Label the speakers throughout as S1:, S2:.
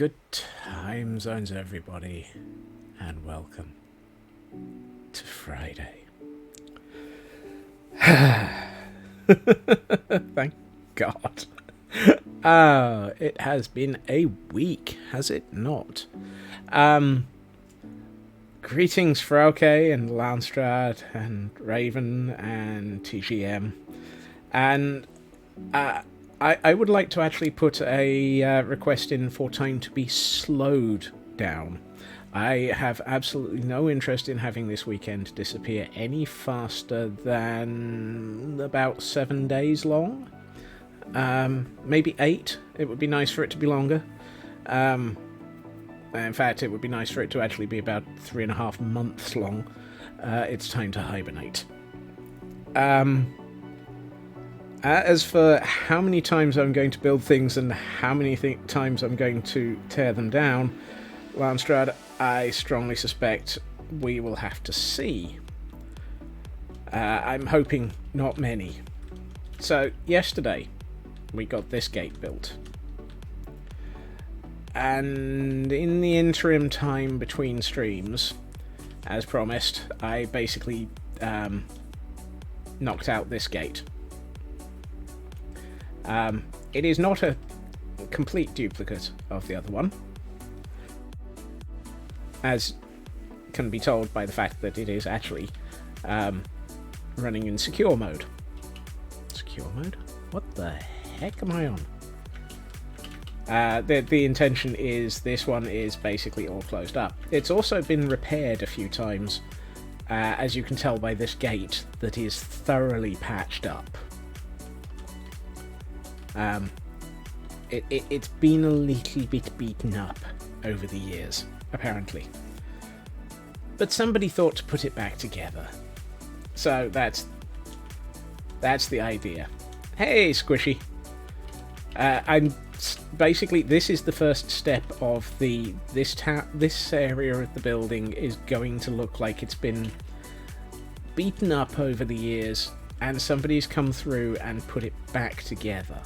S1: Good time zones, everybody, and welcome to Friday. Thank God. It has been a week, has it not? Greetings, Frauke and Landstrad and Raven and TGM. And I would like to actually put a request in for time to be slowed down. I have absolutely no interest in having this weekend disappear any faster than about 7 days long. Maybe 8. It would be nice for it to be longer. In fact, it would be nice for it to actually be about 3.5 months long. It's time to hibernate. As for how many times I'm going to build things and how many times I'm going to tear them down, Landstrad, I strongly suspect we will have to see. I'm hoping not many. So, yesterday, we got this gate built. And in the interim time between streams, as promised, I basically knocked out this gate. It is not a complete duplicate of the other one, as can be told by the fact that it is actually running in secure mode. Secure mode? What the heck am I on? The intention is this one is basically all closed up. It's also been repaired a few times, as you can tell by this gate that is thoroughly patched up. It's been a little bit beaten up over the years, apparently. But somebody thought to put it back together. So that's the idea. Hey, Squishy. Basically, this is the first step of this area of the building is going to look like it's been beaten up over the years, and somebody's come through and put it back together.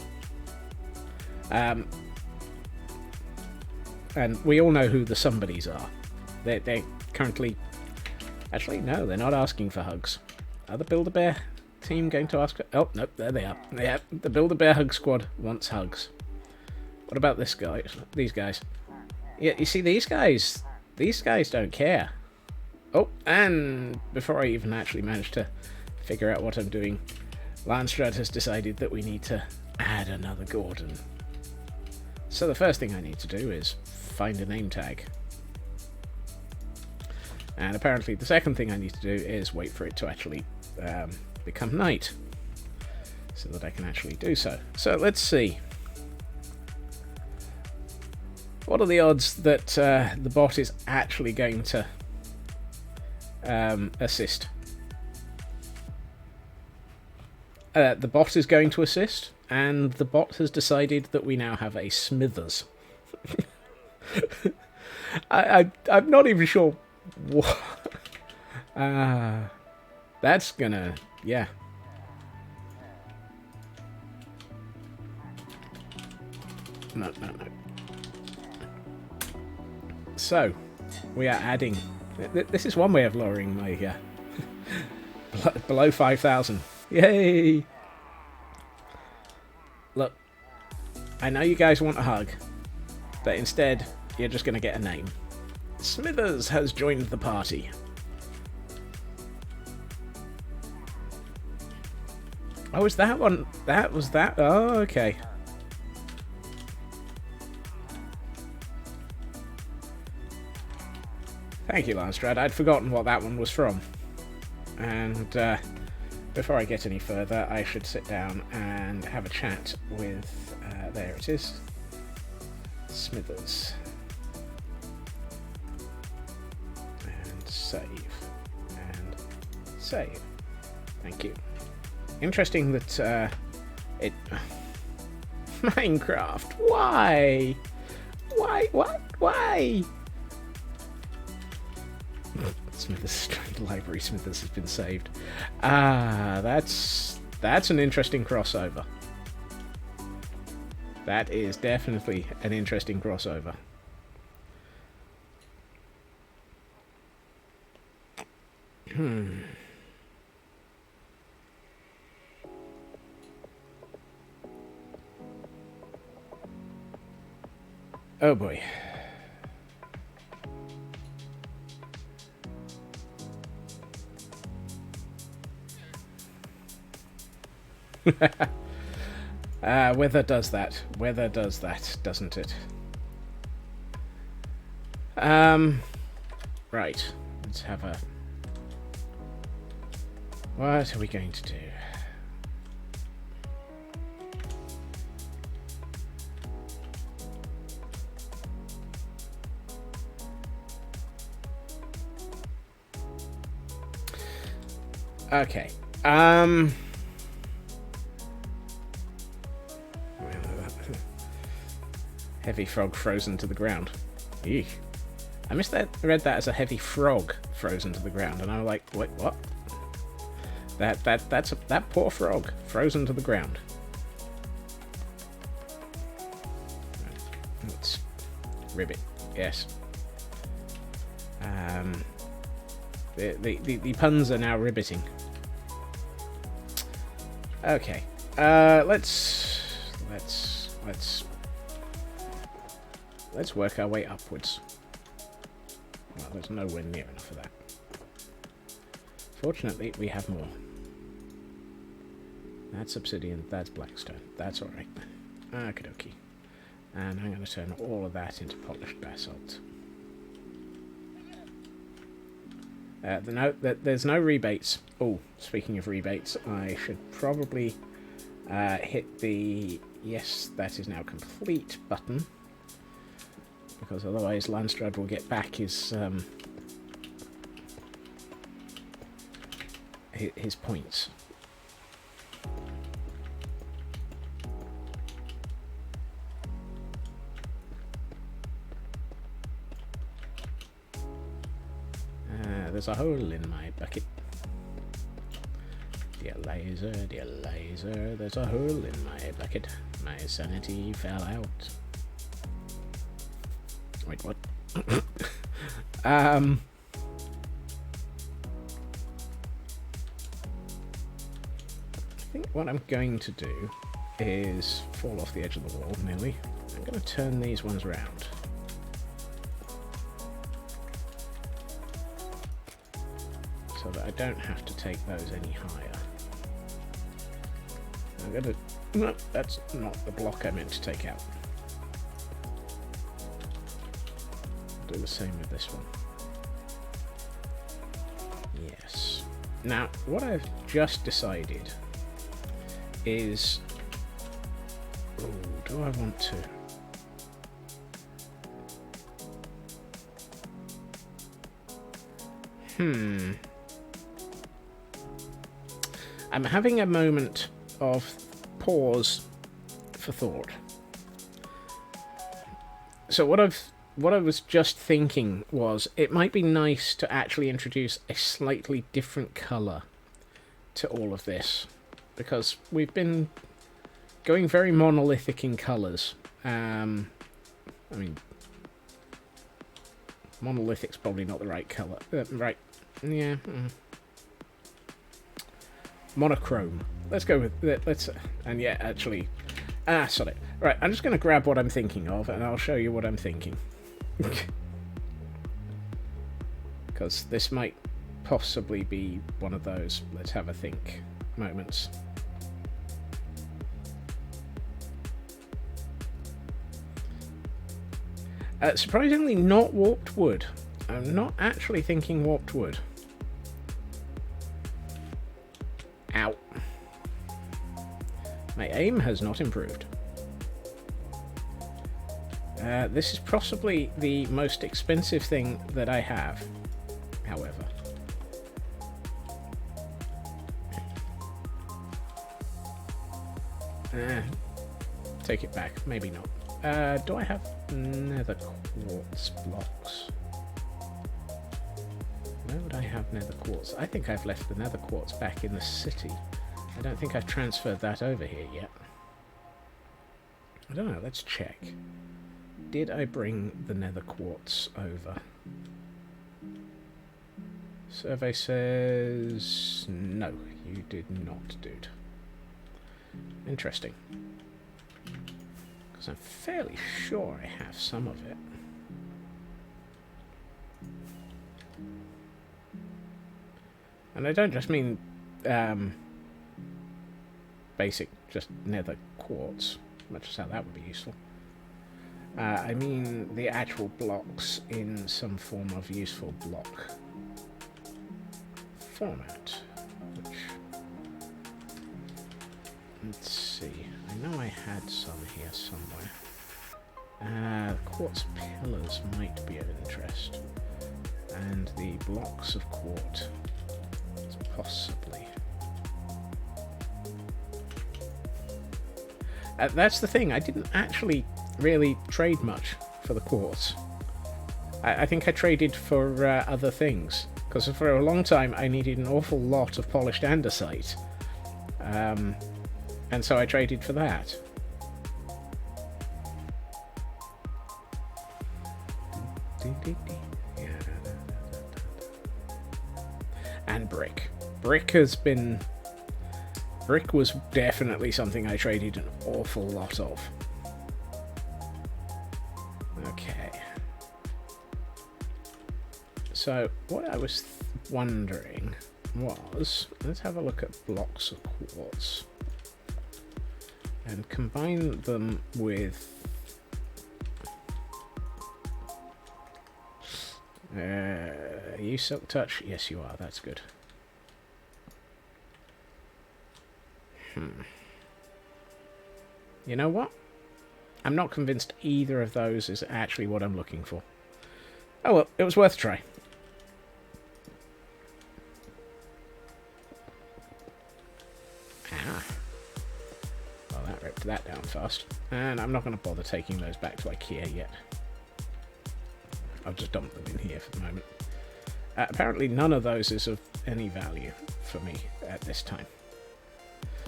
S1: And we all know who the somebodies are. They're currently... Actually, no, they're not asking for hugs. Are the Build-A-Bear team going to ask for... Oh, nope, there they are. Yeah, the Build-A-Bear Hug Squad wants hugs. What about this guy? These guys? Yeah, you see, these guys don't care. Oh, and before I even actually manage to figure out what I'm doing, Landstrad has decided that we need to add another Gordon. So the first thing I need to do is find a name tag. And apparently the second thing I need to do is wait for it to actually become night, so that I can actually do so. So let's see. What are the odds that the bot is actually going to assist? The bot is going to assist, and the bot has decided that we now have a Smithers. I'm not even sure what... that's gonna... yeah. No. So, we are adding... This is one way of lowering my... below 5,000. Yay! Look, I know you guys want a hug, but instead, you're just going to get a name. Smithers has joined the party. Oh, is that one? That was that? Oh, okay. Thank you, Landstrad. I'd forgotten what that one was from. And before I get any further, I should sit down and have a chat with... there it is. Smithers. And save. And save. Thank you. Interesting that it... Minecraft, why? Why? Smithers library. Smithers has been saved. That's an interesting crossover. That is definitely an interesting crossover. Oh boy. Weather does that. Weather does that, doesn't it? Right. Let's have a... What are we going to do? Okay. Heavy frog frozen to the ground. Eek. I read that as a heavy frog frozen to the ground, and I was like, wait, what? That poor frog frozen to the ground. Let's ribbit. Yes. The puns are now ribbiting. Okay. Let's work our way upwards. Well, there's nowhere near enough of that. Fortunately, we have more. That's obsidian, that's blackstone. That's alright. Okie dokie. And I'm going to turn all of that into polished basalt. There's no rebates. Oh, speaking of rebates, I should probably hit the yes, that is now complete button. Because otherwise Landstrad will get back his points. There's a hole in my bucket. Dear laser, there's a hole in my bucket. My sanity fell out. Wait, what? I think what I'm going to do is fall off the edge of the wall, nearly. I'm going to turn these ones around. So that I don't have to take those any higher. I'm going to... No, that's not the block I meant to take out. Do the same with this one. Yes. Now, what I've just decided is... Oh, do I want to? I'm having a moment of pause for thought. So what I was just thinking was it might be nice to actually introduce a slightly different colour to all of this, because we've been going very monolithic in colours. I mean, monolithic's probably not the right colour. Right, yeah. Monochrome. Let's go with it. And yeah, actually... sorry. Right, I'm just going to grab what I'm thinking of, and I'll show you what I'm thinking. Because this might possibly be one of those let's have a think moments. Surprisingly not warped wood. I'm not actually thinking warped wood. Ow. My aim has not improved. This is possibly the most expensive thing that I have, however. Take it back, maybe not. Do I have nether quartz blocks? Where would I have nether quartz? I think I've left the nether quartz back in the city. I don't think I've transferred that over here yet. I don't know, let's check. Did I bring the nether quartz over? Survey says no, you did not, dude. Interesting. Because I'm fairly sure I have some of it. And I don't just mean basic, just nether quartz, much as how that would be useful. I mean the actual blocks in some form of useful block format. Which, let's see, I know I had some here somewhere. Quartz pillars might be of interest. And the blocks of quartz, possibly. That's the thing, I didn't actually really trade much for the quartz. I think I traded for other things, because for a long time I needed an awful lot of polished andesite, and so I traded for that. And brick. Brick was definitely something I traded an awful lot of. Okay. So, what I was wondering was, let's have a look at blocks of quartz and combine them with are you Silk Touch? Yes, you are. That's good. You know what? I'm not convinced either of those is actually what I'm looking for. Oh well, it was worth a try. Ah. Well, that ripped that down fast. And I'm not going to bother taking those back to IKEA yet. I'll just dump them in here for the moment. Apparently none of those is of any value for me at this time.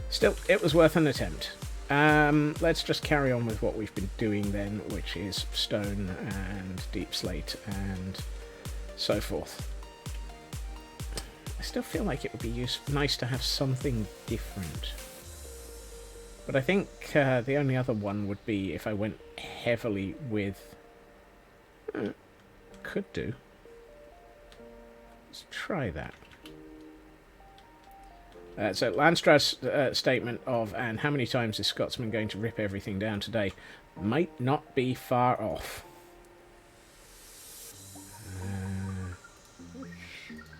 S1: Still, it was worth an attempt. Let's just carry on with what we've been doing then, which is stone and deep slate and so forth. I still feel like it would be nice to have something different. But I think the only other one would be if I went heavily with... could do. Let's try that. So Landstrad's statement of, and how many times is Scotsman going to rip everything down today, might not be far off.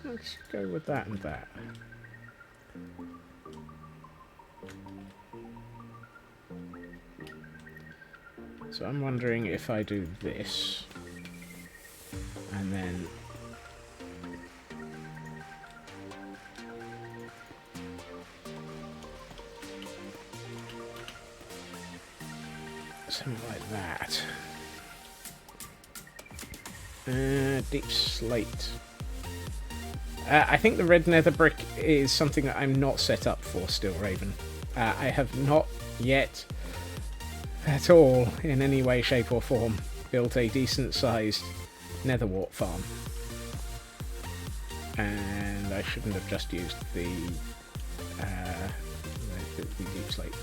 S1: Let's go with that and that. So I'm wondering if I do this, and then something like that. Deep slate. I think the red nether brick is something that I'm not set up for still, Raven. I have not yet at all, in any way, shape or form, built a decent sized nether wart farm. And I shouldn't have just used the deep slate.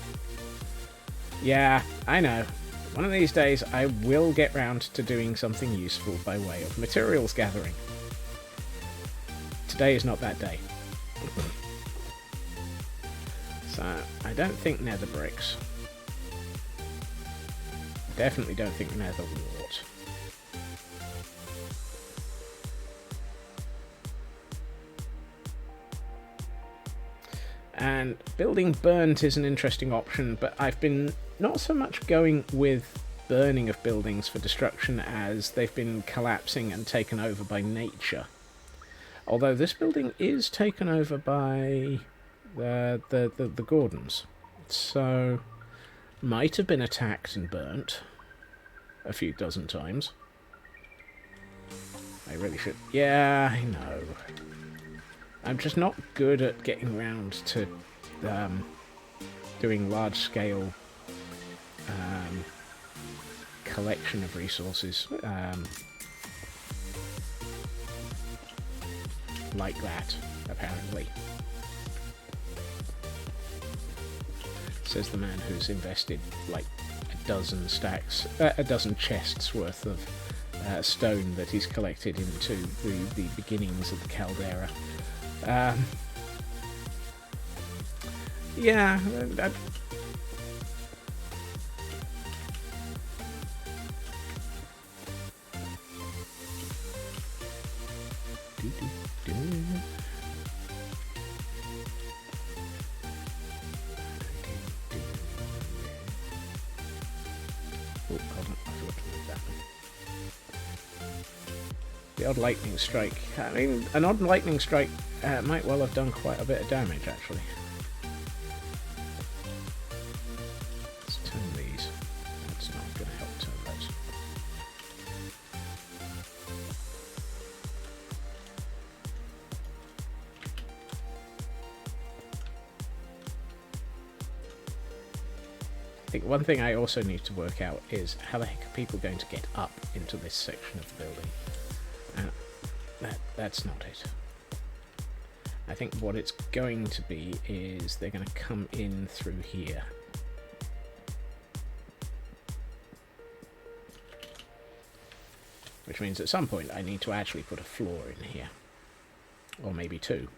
S1: Yeah, I know. One of these days I will get round to doing something useful by way of materials gathering. Today is not that day. So, I don't think nether bricks. Definitely don't think nether wart. And building burnt is an interesting option, but I've been not so much going with burning of buildings for destruction as they've been collapsing and taken over by nature. Although this building is taken over by the Gordons, so might have been attacked and burnt a few dozen times. I really should. Yeah, I know. I'm just not good at getting around to doing large-scale collection of resources. like that, apparently. Says the man who's invested like a dozen chests worth of stone that he's collected into the beginnings of the caldera. Yeah, oh, hold on, I forgot to move that one. The odd lightning strike. I mean, an odd lightning strike might well have done quite a bit of damage, actually. Let's turn these. That's not going to help turn those. I think one thing I also need to work out is how the heck are people going to get up into this section of the building? That's not it. I think what it's going to be is they're going to come in through here. Which means at some point I need to actually put a floor in here. Or maybe two.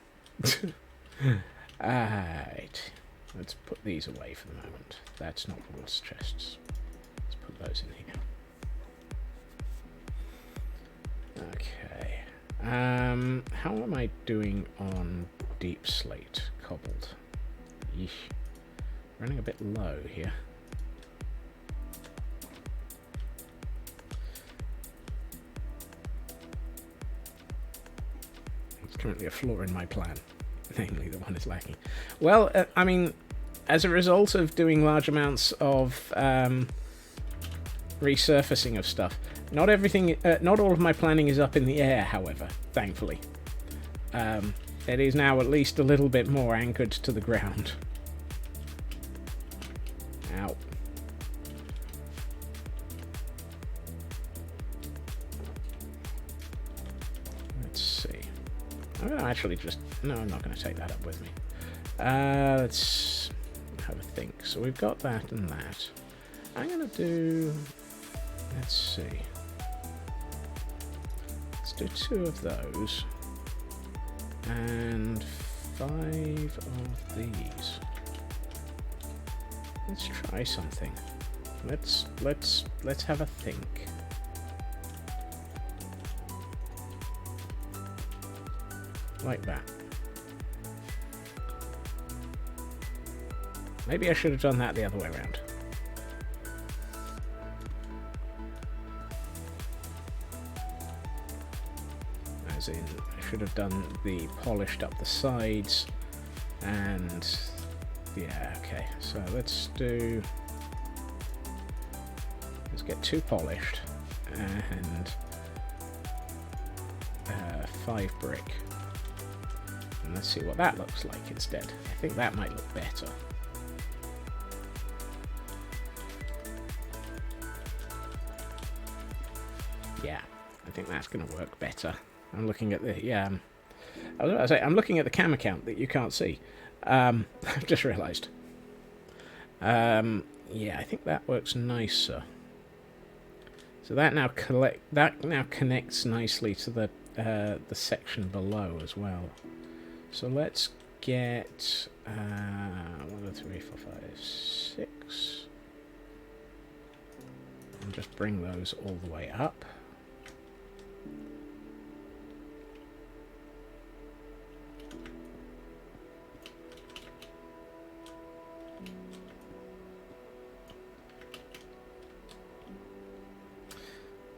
S1: Alright. Let's put these away for the moment. That's not wood's chests. Let's put those in here. Okay. How am I doing on deep slate cobbled? Yeesh. Running a bit low here. There's currently a flaw in my plan. Namely, the one is lacking. Well, I mean, as a result of doing large amounts of resurfacing of stuff, not all of my planning is up in the air, however, thankfully. It is now at least a little bit more anchored to the ground. Ow. Let's see. I'm going to actually just... No, I'm not going to take that up with me. Let's have a think. So we've got that and that. I'm going to do... Let's see. Let's do 2 of those. And 5 of these. Let's try something. Let's have a think. Like that. Maybe I should have done that the other way around. As in, I should have done the polished up the sides, and yeah, okay. So let's get 2 polished and 5 brick, and let's see what that looks like instead. I think that might look better. Yeah, I think that's going to work better. I'm looking at the I was about to say I'm looking at the cam account that you can't see. I've just realised. Yeah, I think that works nicer. So that now connects nicely to the section below as well. So let's get 1, 2, 3, 4, 5, 6, and just bring those all the way up.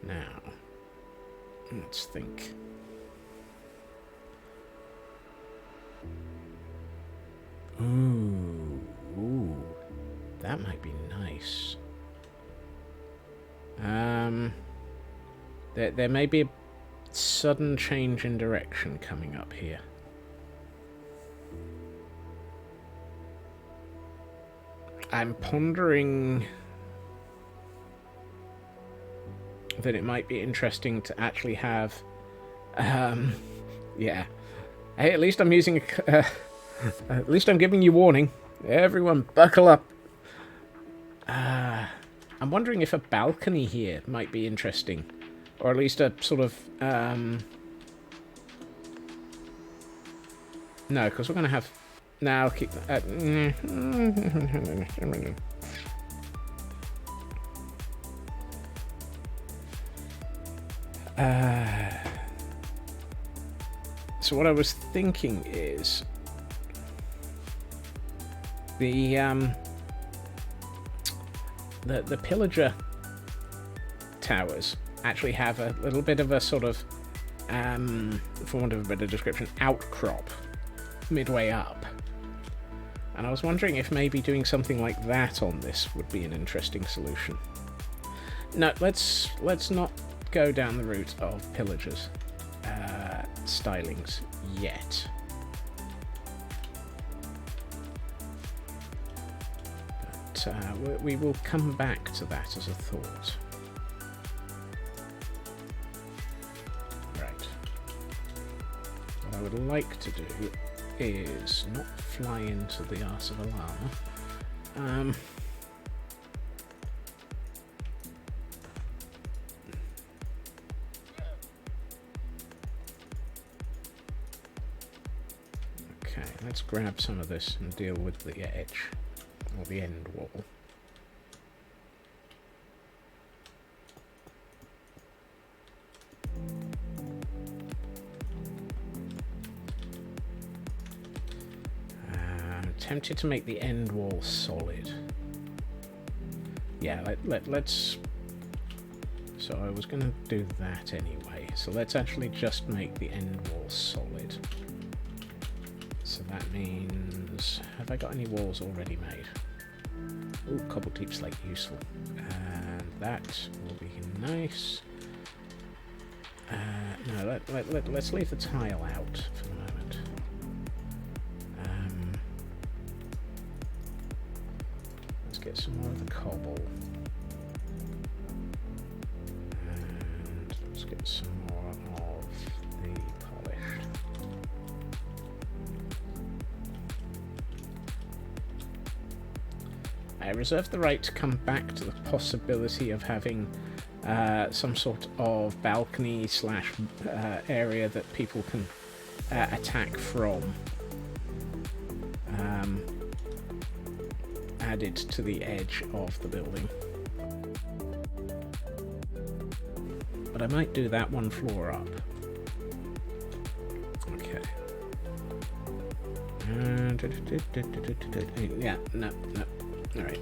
S1: Now, let's think. Ooh, that might be nice. There may be a sudden change in direction coming up here. I'm pondering that it might be interesting to actually have, yeah, Hey, at least I'm using at least I'm giving you warning. Everyone, buckle up. I'm wondering if a balcony here might be interesting. Or at least a sort of... No, because we're going to have... No, I'll keep... So what I was thinking is... The pillager towers actually have a little bit of a sort of, for want of a better description, outcrop midway up. And I was wondering if maybe doing something like that on this would be an interesting solution. No, let's not go down the route of pillagers stylings yet. But we will come back to that as a thought. Right. What I would like to do is not fly into the arse of a llama. Okay, let's grab some of this and deal with the edge. Or the end wall. I'm tempted to make the end wall solid. Yeah, let's... So I was going to do that anyway. So let's actually just make the end wall solid. So that means... Have I got any walls already made? Oh, cobble deep slate useful. And that will be nice. No, let's leave the tile out for the moment. Let's get some more of the cobble. And let's get some more of the polished. I reserve the right to come back to the possibility of having some sort of balcony slash area that people can attack from added to the edge of the building. But I might do that one floor up. Okay. Yeah, no. Alright.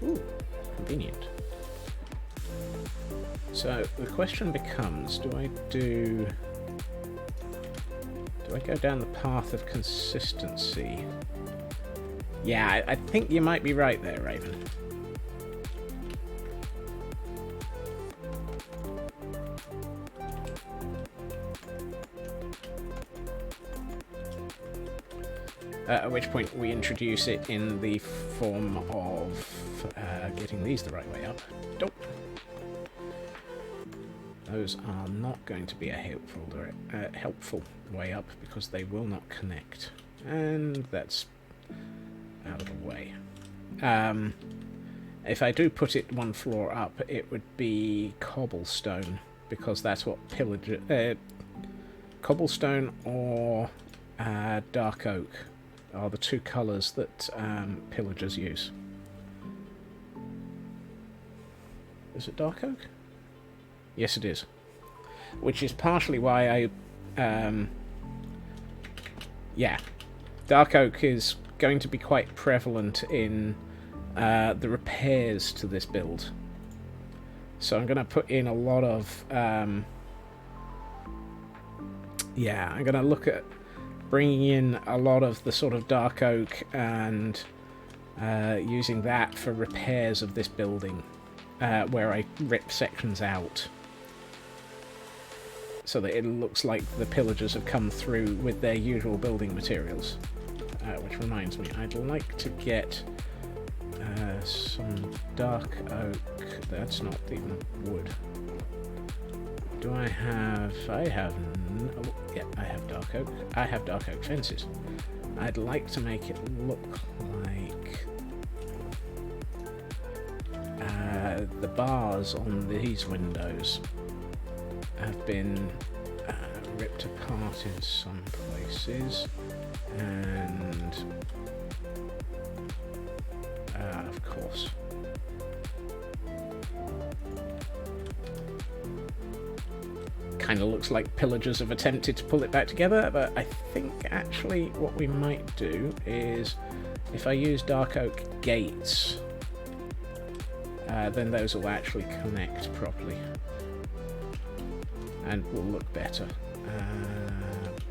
S1: Ooh, convenient. So the question becomes, do I go down the path of consistency? Yeah, I think you might be right there, Raven. At which point we introduce it in the form of getting these the right way up. Nope. Those are not going to be a helpful way up because they will not connect. And that's out of the way. If I do put it one floor up, it would be cobblestone because that's what cobblestone or dark oak are the two colours that pillagers use. Is it dark oak? Yes, it is. Which is partially why yeah, dark oak is going to be quite prevalent in the repairs to this build. So I'm going to put in a lot of... yeah, I'm going to look at bringing in a lot of the sort of dark oak and using that for repairs of this building, where I rip sections out so that it looks like the pillagers have come through with their usual building materials. Which reminds me, I'd like to get Some dark oak. That's not even wood. Do I have... I have... Oh, yeah, I have dark oak. I have dark oak fences. I'd like to make it look like... the bars on these windows have been ripped apart in some places, and of course kind of looks like pillagers have attempted to pull it back together, but I think actually what we might do is, if I use dark oak gates, then those will actually connect properly and will look better.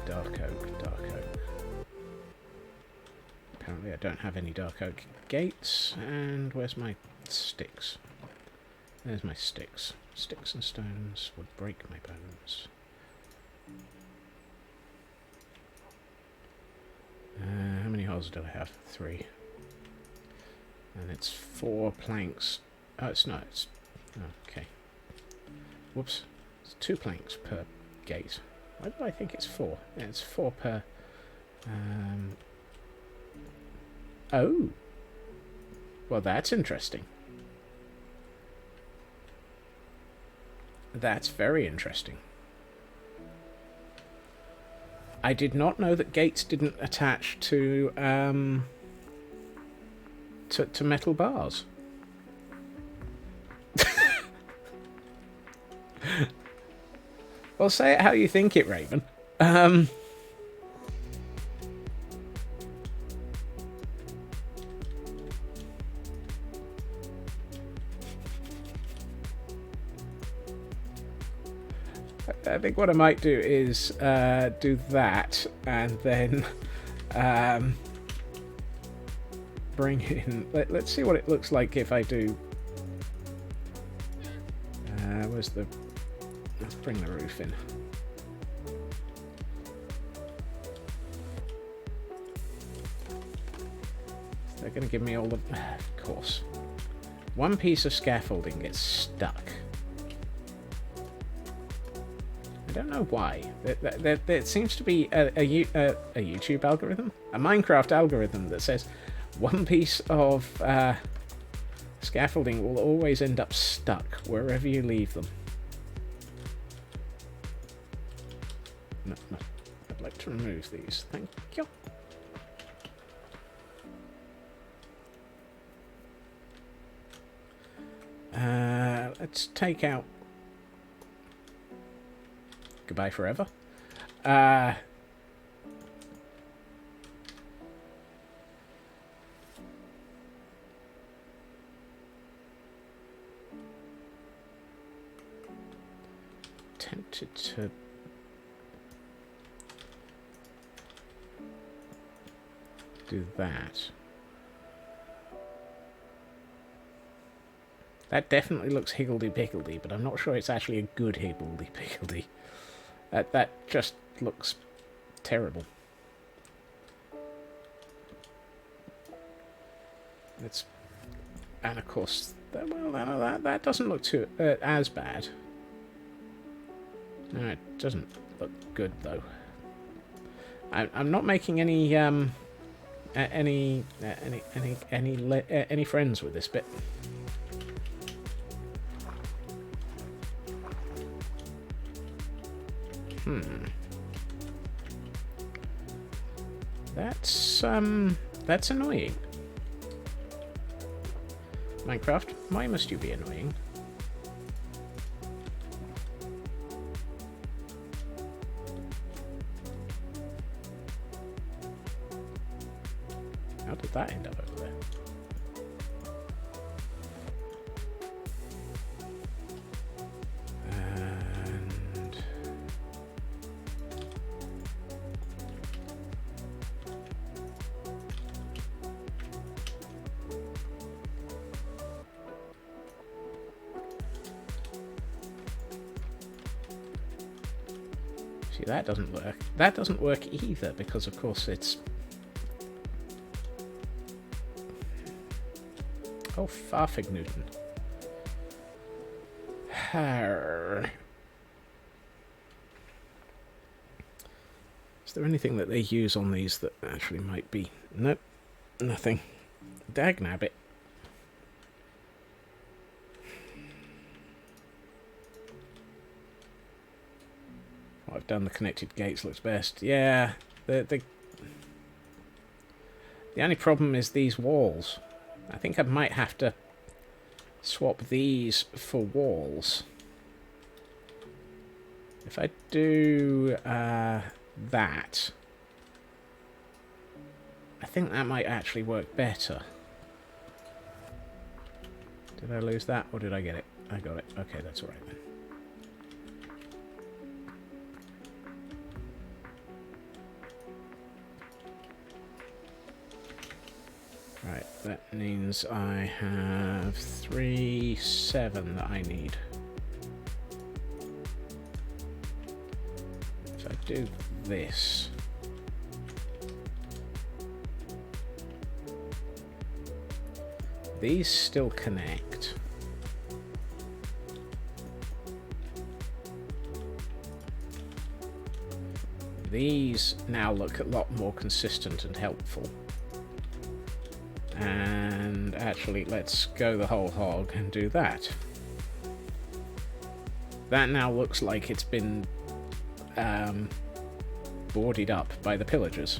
S1: Dark oak, dark oak. Apparently I don't have any dark oak gates. And where's my sticks? There's my sticks. Sticks and stones would break my bones. How many holes do I have? 3. And it's 4 planks. Oh, it's not. It's... okay. Whoops. It's 2 planks per gate. Why do I think it's 4? Yeah, it's 4 per... Oh! Well, that's interesting. That's very interesting. I did not know that gates didn't attach to metal bars. Well, say it how you think it, Raven. I think what I might do is do that, and then bring in... Let's see what it looks like if I do... where's the... Let's bring the roof in. They're going to give me all the... Of course. One piece of scaffolding gets stuck. I don't know why. There seems to be a YouTube algorithm, a Minecraft algorithm that says one piece of scaffolding will always end up stuck wherever you leave them. No, I'd like to remove these. Thank you. Let's take out... Goodbye forever. Tempted to do that. That definitely looks higgledy-piggledy, but I'm not sure it's actually a good higgledy-piggledy. That just looks terrible. It's... And of course, well, that doesn't look too as bad. No, it doesn't look good though. I'm not making any friends with this bit. That's annoying. Minecraft, why must you be annoying? How did that end up over there? And... See, that doesn't work. That doesn't work either, because of course it's... Oh, Farfig Newton. Is there anything that they use on these that actually might be... Nope, nothing. Dagnabbit. What I've done, the connected gates looks best. Yeah, the only problem is these walls. I think I might have to swap these for walls. If I do that, I think that might actually work better. Did I lose that, or did I get it? I got it. Okay, that's all right then. Right, that means I have 3, 7 that I need. If I do this... These still connect. These now look a lot more consistent and helpful. And actually, let's go the whole hog and do that. That now looks like it's been boarded up by the pillagers.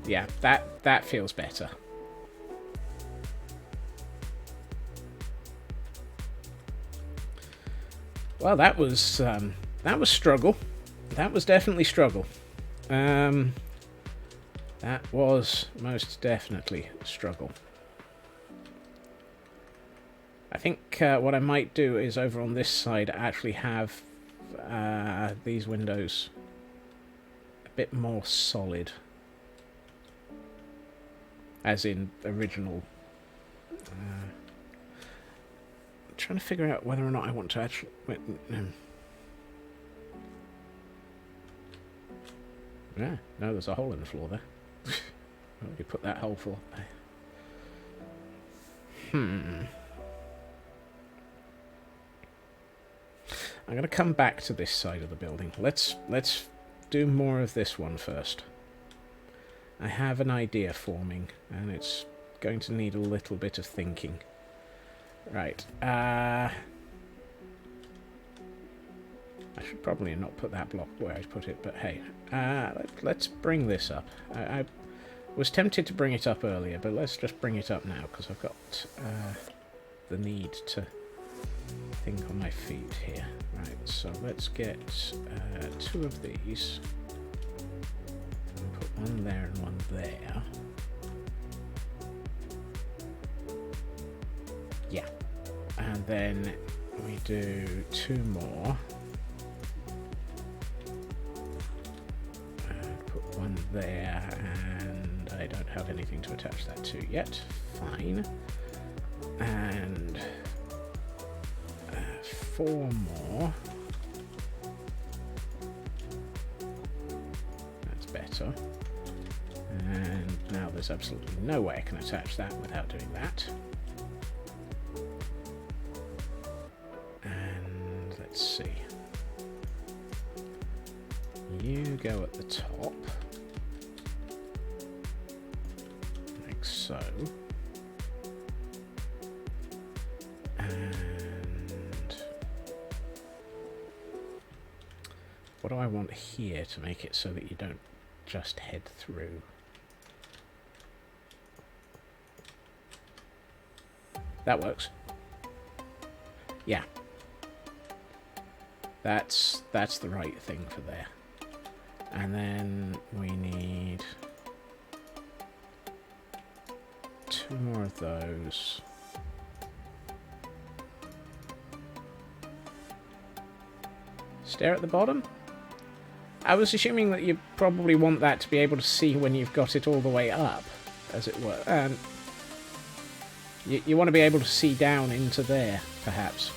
S1: Yeah, that feels better. Well, that was struggle. That was definitely struggle. That was most definitely a struggle. I think what I might do is over on this side actually have these windows a bit more solid. As in original. I'm trying to figure out whether or not I want to actually... Yeah, no, there's a hole in the floor there. Well, you put that hole for... I'm going to come back to this side of the building. Let's do more of this one first. I have an idea forming, and it's going to need a little bit of thinking. Right. I should probably not put that block where I put it, but hey. Let's bring this up. I was tempted to bring it up earlier, but let's just bring it up now, because I've got the need to think on my feet here. Right, so let's get 2 of these. Put one there and one there. Yeah. And then we do 2 more. And put one there, and I don't have anything to attach that to yet. Fine. And 4 more. That's better. And now there's absolutely no way I can attach that without doing that. And let's see. You go at the top. Like so. And what do I want here to make it so that you don't just head through? That works. Yeah. That's the right thing for there. And then we need 2 more of those. Stair at the bottom? I was assuming that you probably want that to be able to see when you've got it all the way up, as it were. And you want to be able to see down into there, perhaps.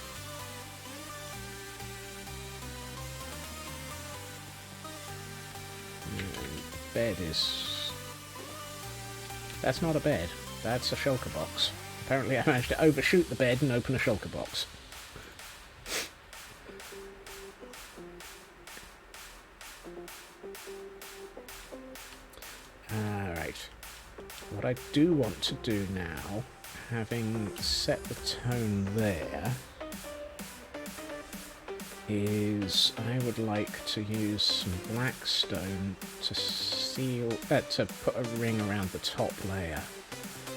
S1: Bed is That's not a bed. That's a shulker box. Apparently I managed to overshoot the bed and open a shulker box. Alright. What I do want to do now, having set the tone there, is I would like to use some black stone to seal, to put a ring around the top layer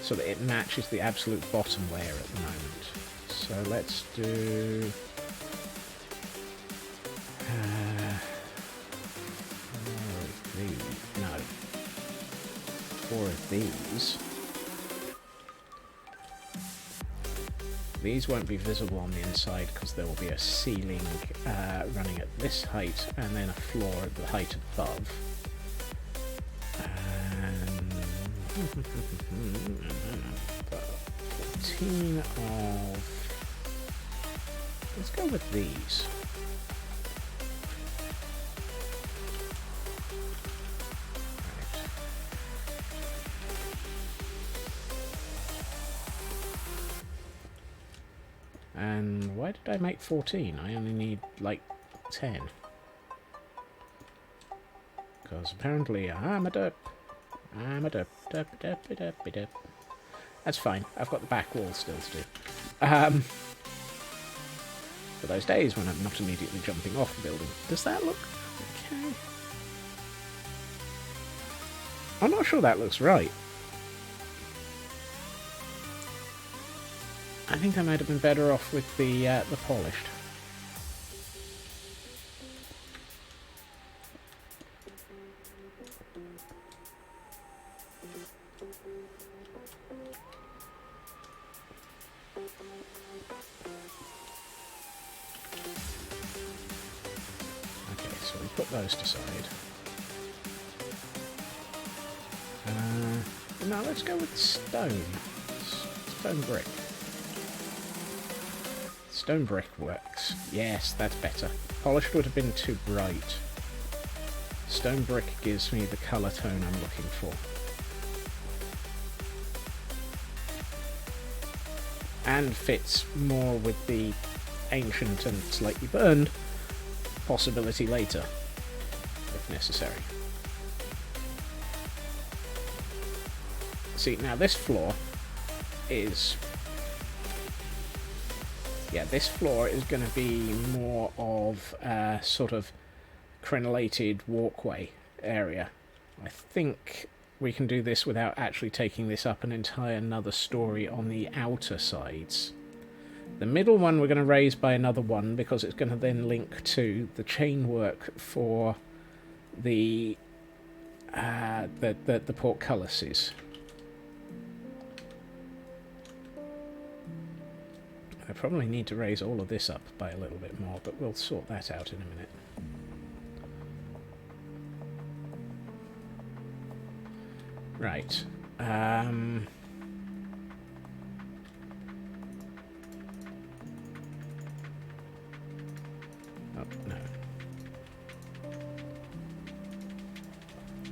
S1: so that it matches the absolute bottom layer at the moment. So let's do 4 of these. These won't be visible on the inside because there will be a ceiling running at this height and then a floor at the height above. And 14 of... Let's go with these. And why did I make 14? I only need, like, 10. Because apparently I'm a derp. I'm a derp. Derp. That's fine. I've got the back wall still to do. For those days when I'm not immediately jumping off the building. Does that look okay? I'm not sure that looks right. I think I might have been better off with the polished. Okay, so we put those to side. Now let's go with stone. Stone brick. Stone brick works. Yes, that's better. Polished would have been too bright. Stone brick gives me the colour tone I'm looking for. And fits more with the ancient and slightly burned possibility later, if necessary. See, now this floor is... Yeah, this floor is going to be more of a sort of crenellated walkway area. I think we can do this without actually taking this up an entire another story on the outer sides. The middle one we're going to raise by another one because it's going to then link to the chain work for the portcullises. I probably need to raise all of this up by a little bit more, but we'll sort that out in a minute. Right. Oh, no.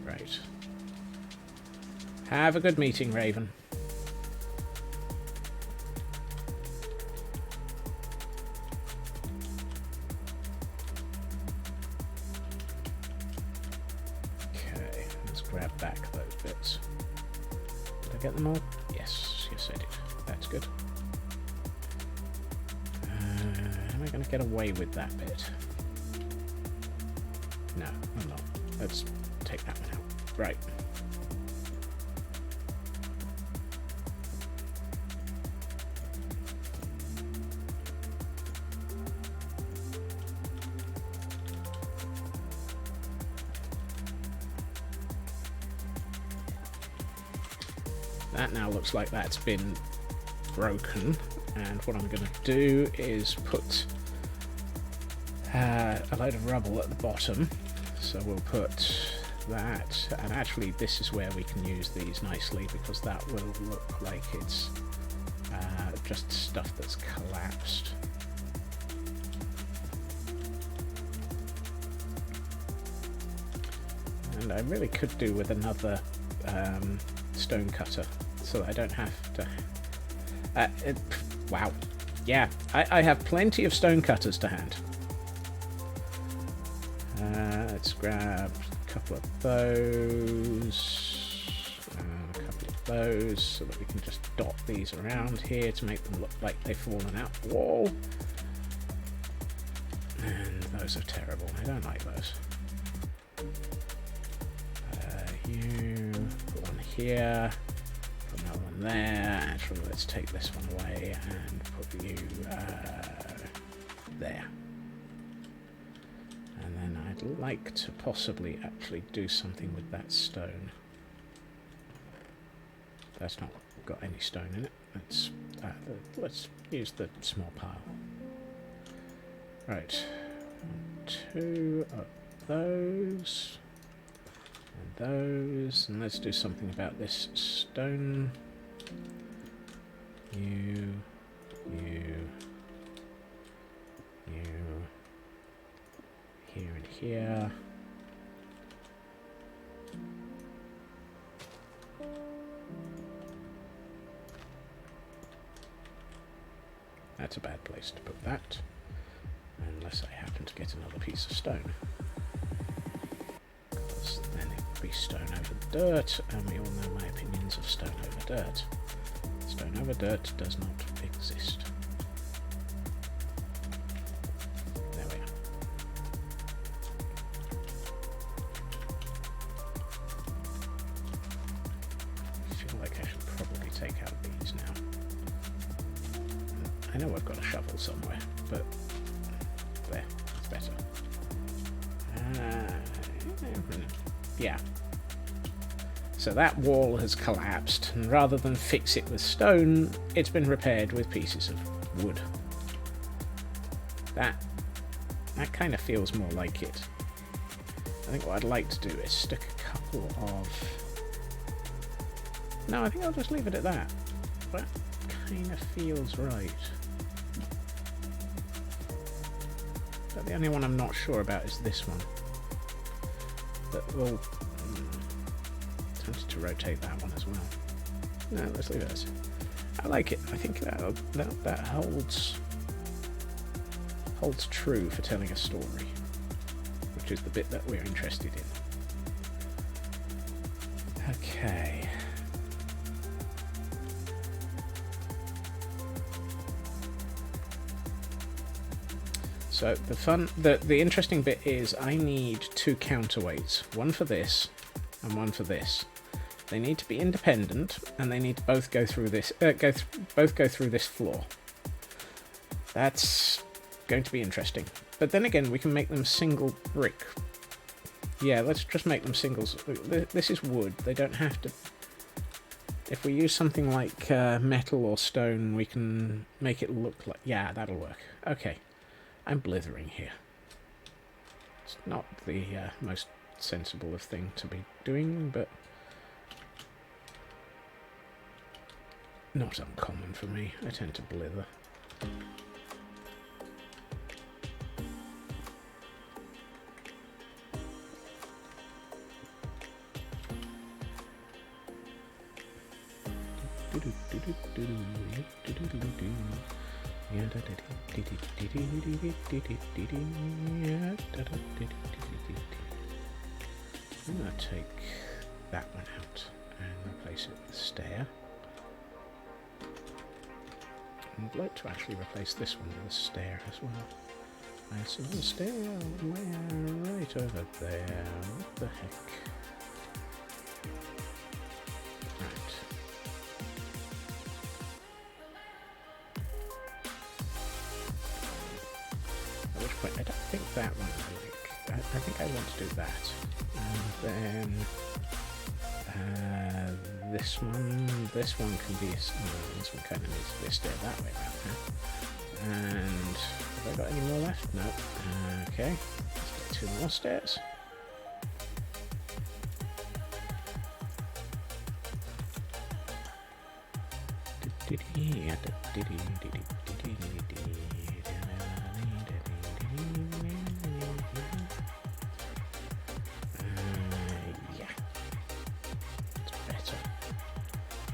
S1: Right. Have a good meeting, Raven. Grab back those bits. Did I get them all? Yes, yes I did. That's good. Am I going to get away with that bit? No, I'm not. Let's take that one out. Right. That now looks like that's been broken, and what I'm going to do is put a load of rubble at the bottom. So we'll put that, and actually this is where we can use these nicely because that will look like it's just stuff that's collapsed. And I really could do with another stone cutter so that I don't have to... wow. Yeah, I have plenty of stone cutters to hand. Let's grab a couple of those, a couple of those, so that we can just dot these around here to make them look like they've fallen out the wall. And those are terrible. I don't like those. You put one here, put another one there. Actually, let's take this one away and put you there. And then I'd like to possibly actually do something with that stone. That's not got any stone in it. Let's use the small pile. Right, 2 of those, and those, and let's do something about this stone. You, here and here. That's a bad place to put that. Unless I happen to get another piece of stone. Because then it would be stone over dirt, and we all know my opinions of stone over dirt. Stone over dirt does not exist. There we are. I feel like I should probably take out these now. I know I've got a shovel somewhere, but there, it's better. Yeah. So that wall has collapsed, and rather than fix it with stone, it's been repaired with pieces of wood. That kind of feels more like it. I think what I'd like to do is stick a couple of... No, I think I'll just leave it at that. That kind of feels right. But the only one I'm not sure about is this one. But we'll... tempted to rotate that one as well. No, let's leave it as... I like it. I think that holds true for telling a story, which is the bit that we're interested in. Okay. So the interesting bit is I need 2 counterweights, one for this and one for this. They need to be independent, and they need to both go through this both go through this floor. That's going to be interesting. But then again, we can make them single brick. Yeah, let's just make them singles. This is wood. They don't have to... If we use something like metal or stone, we can make it look like... Yeah, that'll work. Okay. I'm blithering here. It's not the most sensible of thing to be doing, but not uncommon for me. I tend to blither. I'm going to take that one out and replace it with a stair. I'd like to actually replace this one with a stair as well. I see the stair right over there. What the heck? Right. At which point, I don't think that one I like. I think I want to do that. And then this one can be, this one kind of needs to be a stair that way around now. And have I got any more left? No. Okay, let's get 2 more stairs.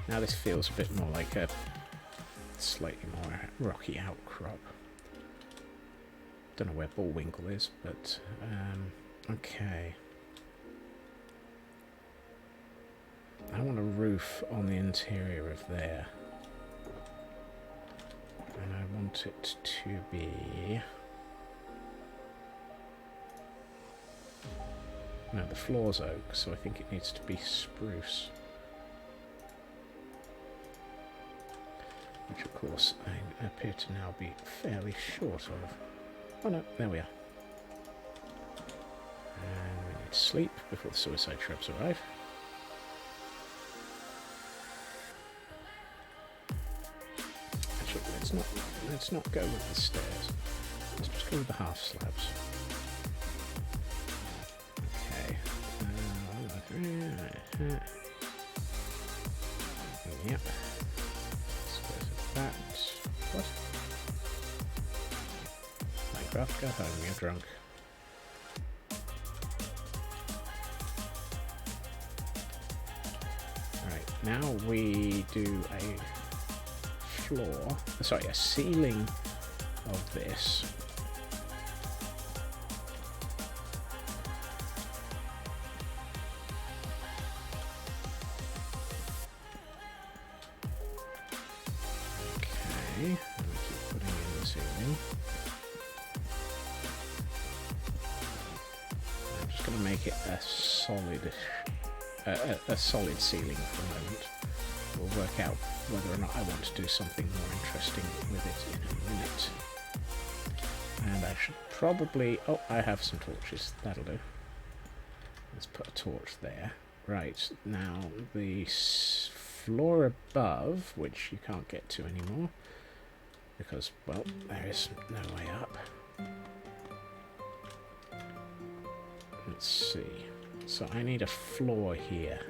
S1: Now this feels a bit more like a slightly more rocky outcrop. Don't know where Bullwinkle is, but okay. I want a roof on the interior of there. And I want it to be... No, the floor's oak, so I think it needs to be spruce. Which, of course, I appear to now be fairly short of. Oh no, there we are. And we need to sleep before the suicide shrubs arrive. Actually, let's not go with the stairs. Let's just go with the half slabs. Okay. Yep. Let's go to that. What? Minecraft, go home, you're drunk. Right, now we do a ceiling of this. Okay, and we keep putting in the ceiling. I'm just going to make it a solid ceiling for the moment. We'll work out whether or not I want to do something more interesting with it in a minute. And I should probably... Oh, I have some torches. That'll do. Let's put a torch there. Right, now the floor above, which you can't get to anymore, because, well, there is no way up. Let's see. So I need a floor here.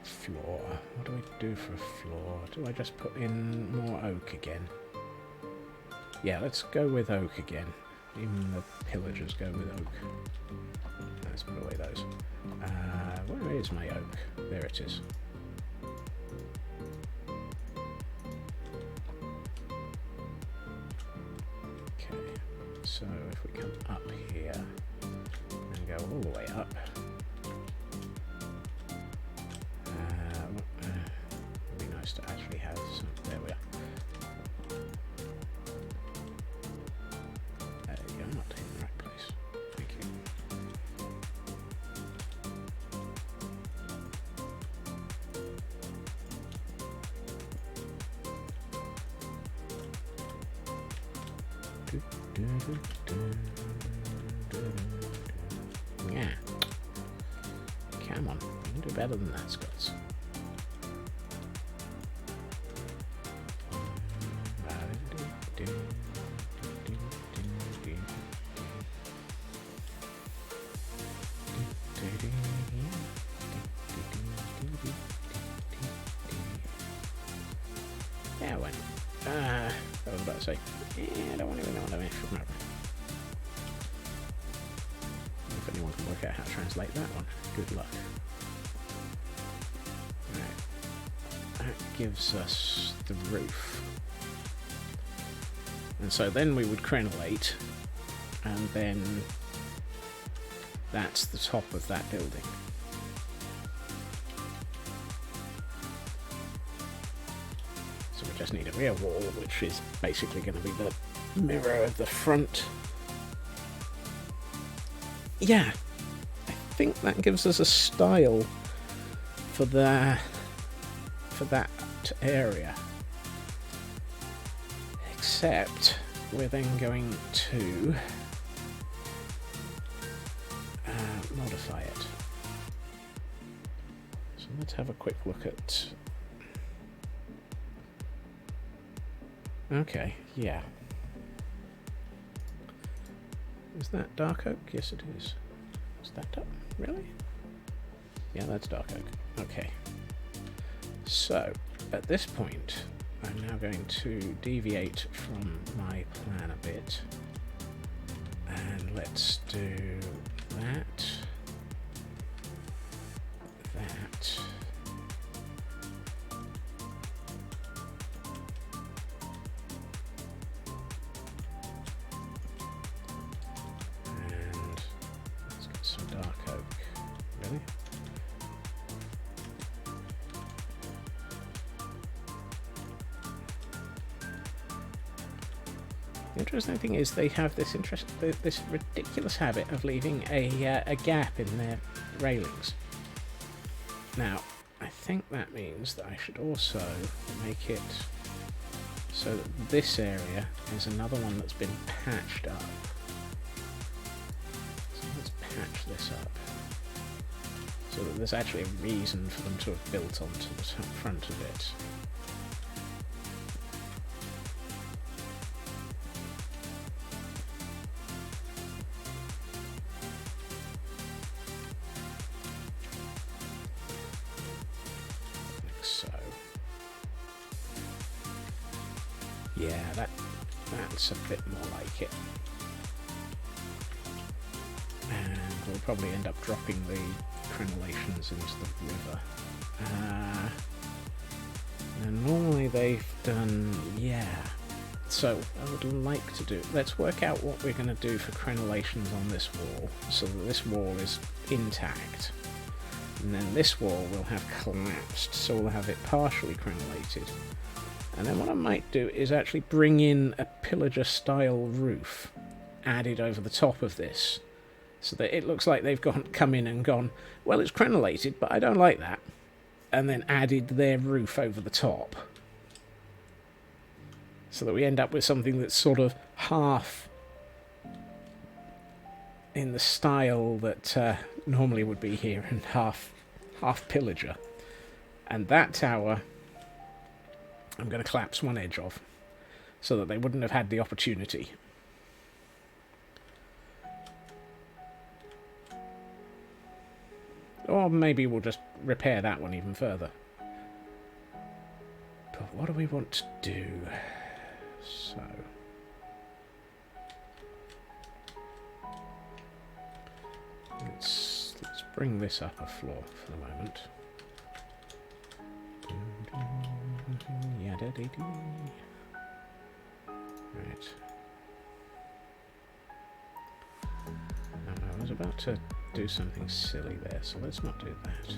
S1: Floor. What do we do for a floor? Do I just put in more oak again? Yeah, let's go with oak again. Even the pillagers go with oak. Let's put away those. Where is my oak? There it is. Okay, so if we come up here and go all the way up, it'd be nice to actually have some. There we are. There you go, not in the right place. Thank you. Yeah. Come on, you can do better than that, Scots. Yeah, when I was about to say, I don't even know what I meant from that. If anyone can work out how to translate that one, good luck. Right. That gives us the roof. And so then we would crenellate, and then that's the top of that building. So we just need a rear wall, which is basically going to be the mirror of the front. Yeah, I think that gives us a style for that area. Except we're then going to modify it. So let's have a quick look at... Okay, yeah. Is that dark oak? Yes, it is. Is that dark? Really? Yeah, that's dark oak. Okay. So, at this point, I'm now going to deviate from my plan a bit. And let's do that. That. And let's get some dark oak. Really? The interesting thing is they have this this ridiculous habit of leaving a gap in their railings. Now, I think that means that I should also make it so that this area is another one that's been patched up. So let's patch this up so that there's actually a reason for them to have built onto the front of it. Yeah, that's a bit more like it. And we'll probably end up dropping the crenellations into the river. And normally they've done, yeah. So I would like to do, let's work out what we're going to do for crenellations on this wall, so that this wall is intact. And then this wall will have collapsed, so we'll have it partially crenellated. And then what I might do is actually bring in a pillager-style roof added over the top of this, so that it looks like they've come in and gone, well, it's crenellated, but I don't like that, and then added their roof over the top. So that we end up with something that's sort of half in the style that normally would be here, and half pillager. And that tower I'm going to collapse one edge of, so that they wouldn't have had the opportunity. Or maybe we'll just repair that one even further. But what do we want to do? So let's bring this up a floor for the moment. Right. I was about to do something silly there, so let's not do that.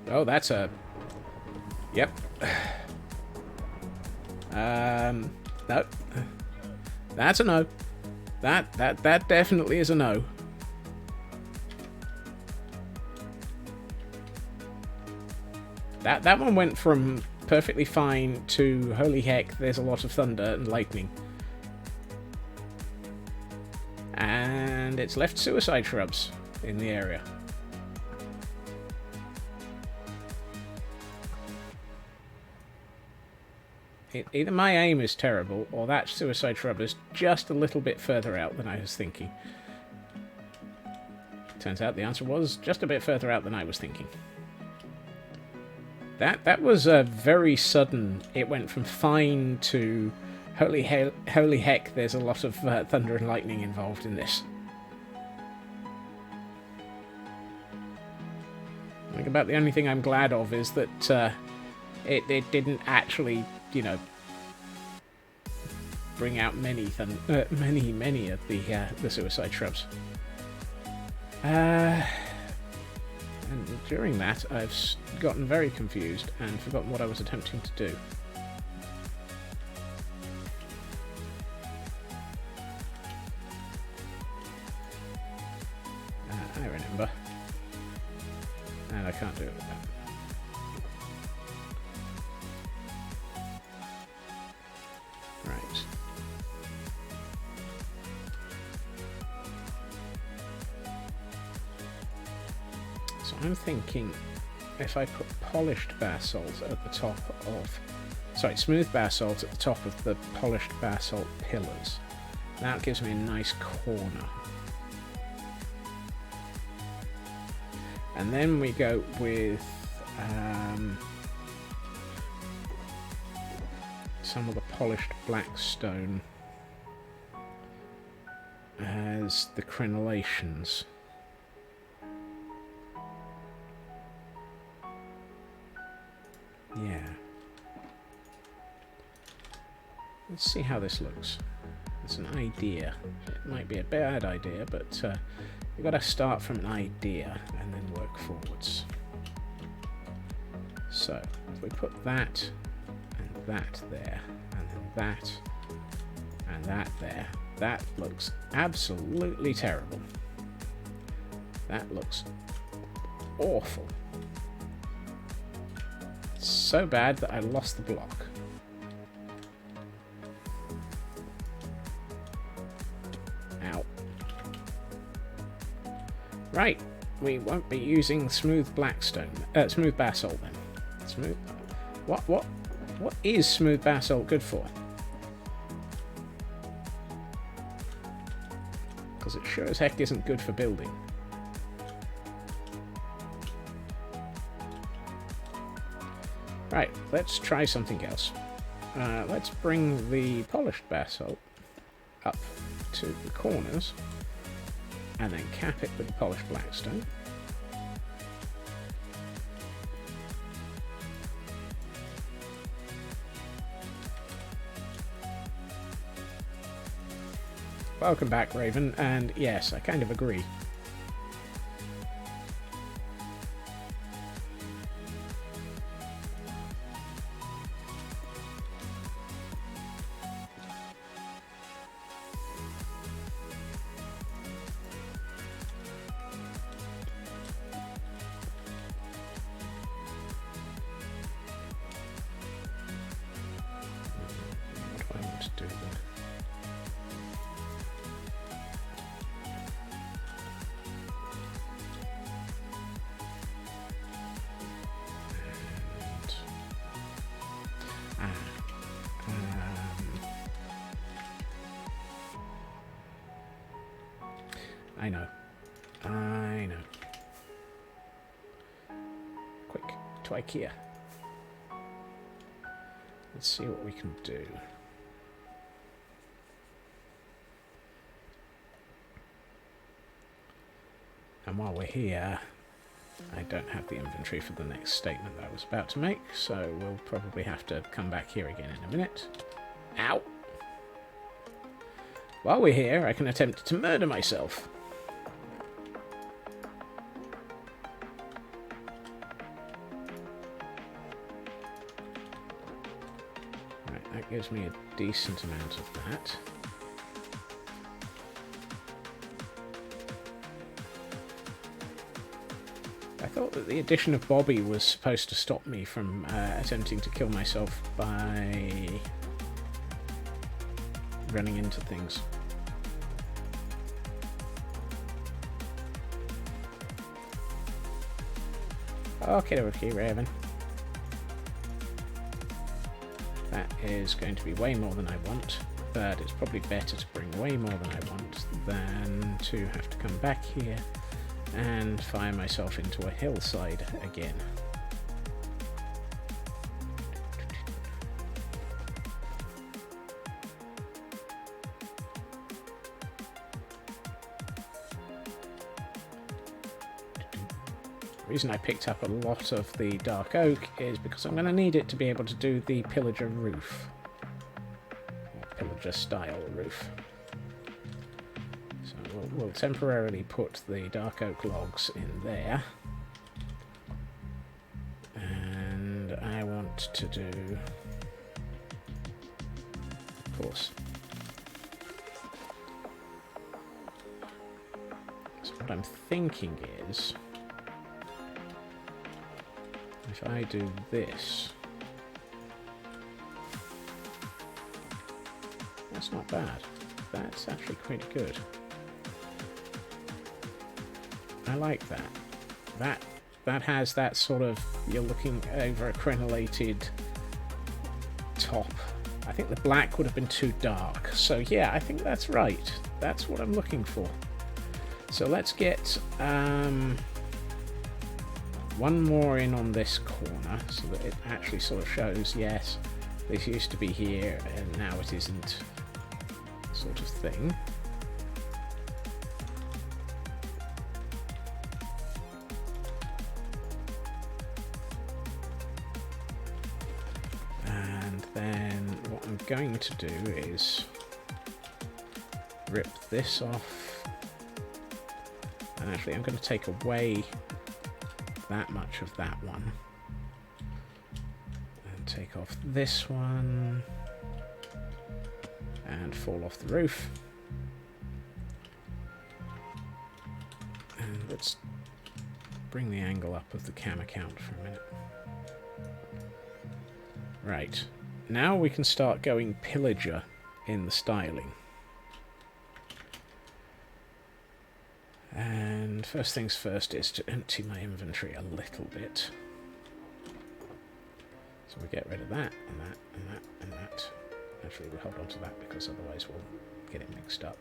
S1: Oh, that's a... Yep. No. That's a no. That definitely is a no. That one went from perfectly fine to holy heck, there's a lot of thunder and lightning. And it's left suicide shrubs in the area. Either my aim is terrible, or that suicide shrub is just a little bit further out than I was thinking. Turns out the answer was just a bit further out than I was thinking. That was a very sudden... It went from fine to holy heck, there's a lot of thunder and lightning involved in this. I think about the only thing I'm glad of is that it didn't actually... you know, bring out many of the suicide shrubs. And during that, I've gotten very confused and forgotten what I was attempting to do. I remember. And I can't do it with that. I'm thinking if I put polished basalt at the top of... Sorry, smooth basalt at the top of the polished basalt pillars. That gives me a nice corner. And then we go with some of the polished black stone as the crenellations. Yeah. Let's see how this looks. It's an idea. It might be a bad idea, but you've got to start from an idea and then work forwards. So, if we put that and that there, and then that and that there, that looks absolutely terrible. That looks awful. It's so bad that I lost the block. Ow. Right, we won't be using smooth blackstone, smooth basalt then. Smooth. What is smooth basalt good for? Because it sure as heck isn't good for building. Right, let's try something else. Let's bring the polished basalt up to the corners and then cap it with the polished blackstone. Welcome back, Raven, and yes, I kind of agree. What do I want to do there? I know. Quick, to IKEA. Let's see what we can do. And while we're here, I don't have the inventory for the next statement that I was about to make, so we'll probably have to come back here again in a minute. Ow! While we're here, I can attempt to murder myself. Right, that gives me a decent amount of that. I thought that the addition of Bobby was supposed to stop me from attempting to kill myself by running into things. Okay, Raven. That is going to be way more than I want, but it's probably better to bring way more than I want than to have to come back here and fire myself into a hillside again. The reason I picked up a lot of the dark oak is because I'm going to need it to be able to do the pillager roof. Or pillager style roof. So we'll temporarily put the dark oak logs in there. And I want to do, of course. So what I'm thinking is, if I do this, that's not bad. That's actually quite good. I like that. That that has that sort of, you're looking over a crenellated top. I think the black would have been too dark. So yeah, I think that's right. That's what I'm looking for. So let's get one more in on this corner so that it actually sort of shows, yes, this used to be here and now it isn't, sort of thing. And then what I'm going to do is rip this off, and actually I'm going to take away that much of that one and take off this one and fall off the roof. And let's bring the angle up of the cam account for a minute. Right, now we can start going pillager in the styling. And first things first is to empty my inventory a little bit. So we get rid of that, and that, and that, and that. Actually, we hold on to that because otherwise we'll get it mixed up.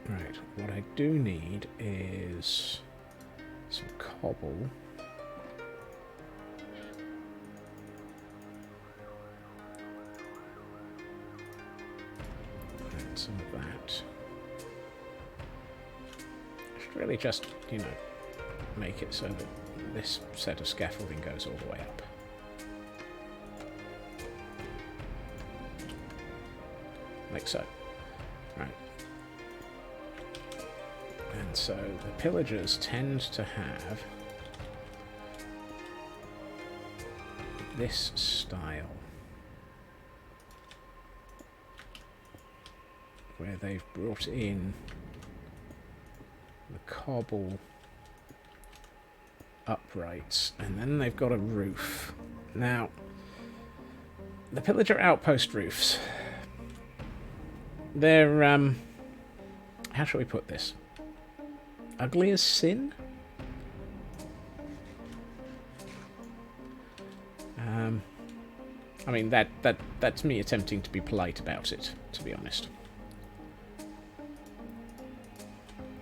S1: Right, what I do need is some cobble. And some of that. I should really just, you know, make it so that this set of scaffolding goes all the way up. Like so. Right. And so the pillagers tend to have this style, where they've brought in the cobble uprights, and then they've got a roof. Now, the pillager outpost roofs, they're, how shall we put this? Ugly as sin? I mean, that's me attempting to be polite about it, to be honest.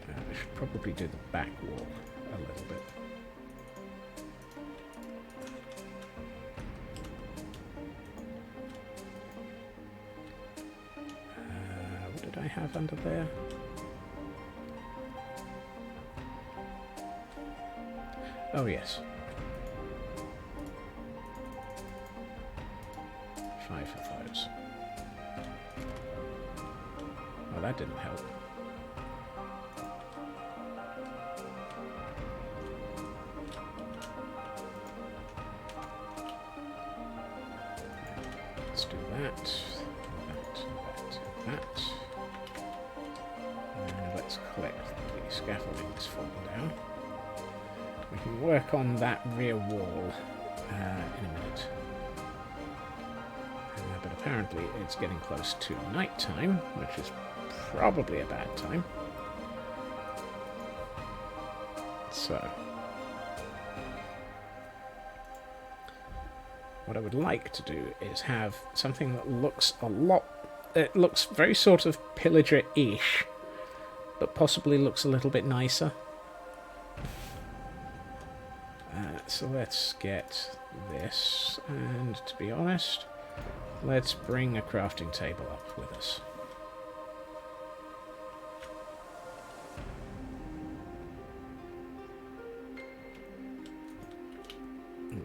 S1: I should probably do the back wall a little bit. What did I have under there? Oh, yes. 5 of those. Oh, that didn't help. Let's do that. That. And let's collect the scaffolding that's fallen down. We can work on that rear wall in a minute. But apparently it's getting close to night time, which is probably a bad time. So, what I would like to do is have something that looks a lot... It looks very sort of pillager-ish, but possibly looks a little bit nicer. So let's get this, and to be honest, let's bring a crafting table up with us.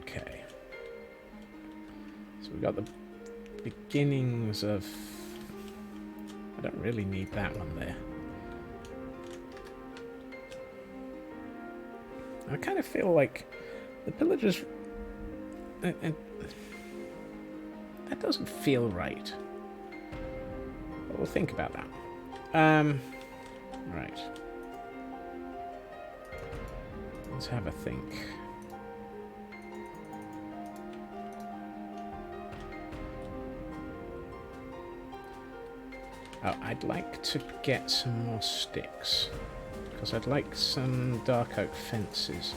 S1: Okay. So we've got the beginnings of... I don't really need that one there. I kind of feel like the pillagers... that doesn't feel right. But we'll think about that. Right. Let's have a think. Oh, I'd like to get some more sticks. because I'd like some dark oak fences.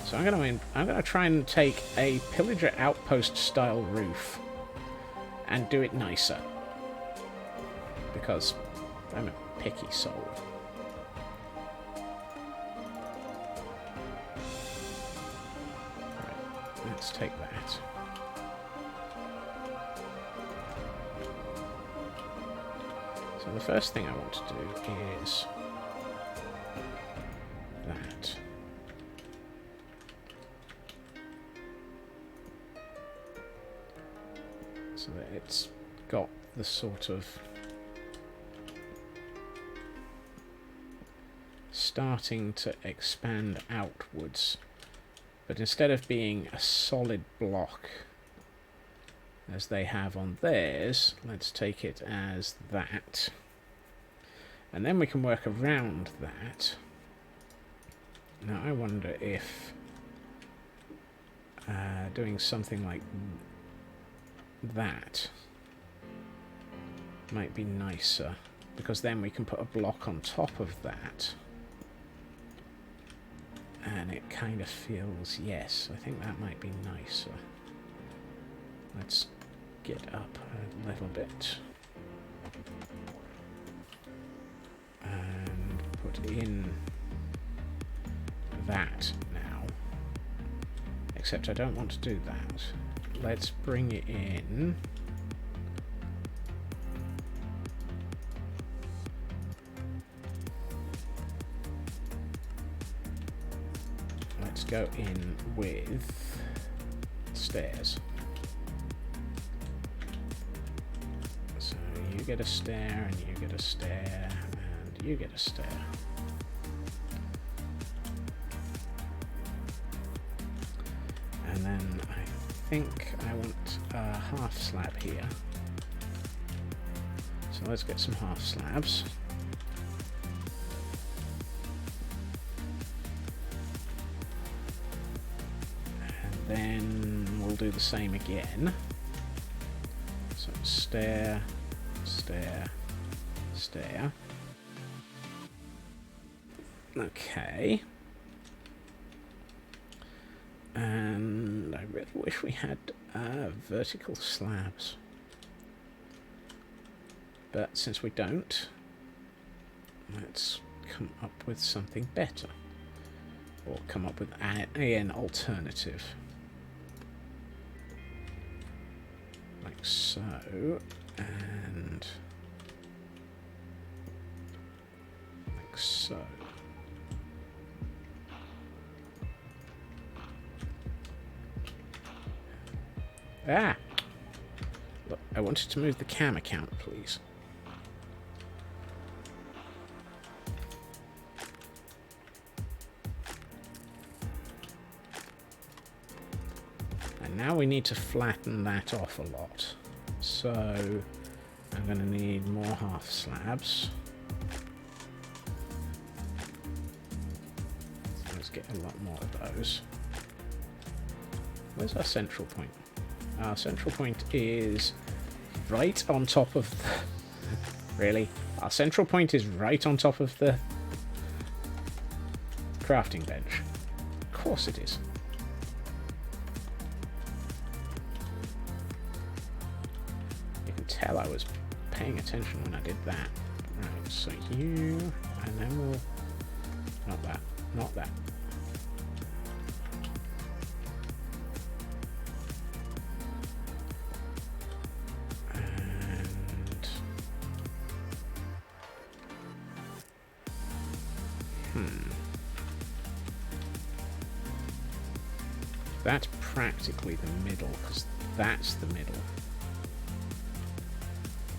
S1: So I'm gonna try and take a pillager outpost style roof and do it nicer, because I'm a picky soul. Right, let's take that. So the first thing I want to do is that. So that it's got the sort of starting to expand outwards, but instead of being a solid block as they have on theirs, let's take it as that, and then we can work around that. Now I wonder if doing something like that might be nicer, because then we can put a block on top of that, and it kind of feels, yes, I think that might be nicer. Let's get up a little bit and put in that now, except I don't want to do that. Let's bring it in. Let's go in with stairs. So you get a stair, and you get a stair, and you get a stair. And then I think I want a half slab here. So let's get some half slabs. And then we'll do the same again. So stair, stair, stair. Okay. And I really wish we had vertical slabs. But since we don't, let's come up with something better. Or come up with an alternative. Like so. And like so. Ah! Look, I wanted to move the cam account, please. And now we need to flatten that off a lot. So I'm going to need more half slabs. Let's get a lot more of those. Where's our central point? Our central point is right on top of the... Really? Our central point is right on top of the crafting bench. Of course it is. You can tell I was paying attention when I did that. Right, so you... and then we'll... not that. Not that. That's practically the middle, because that's the middle.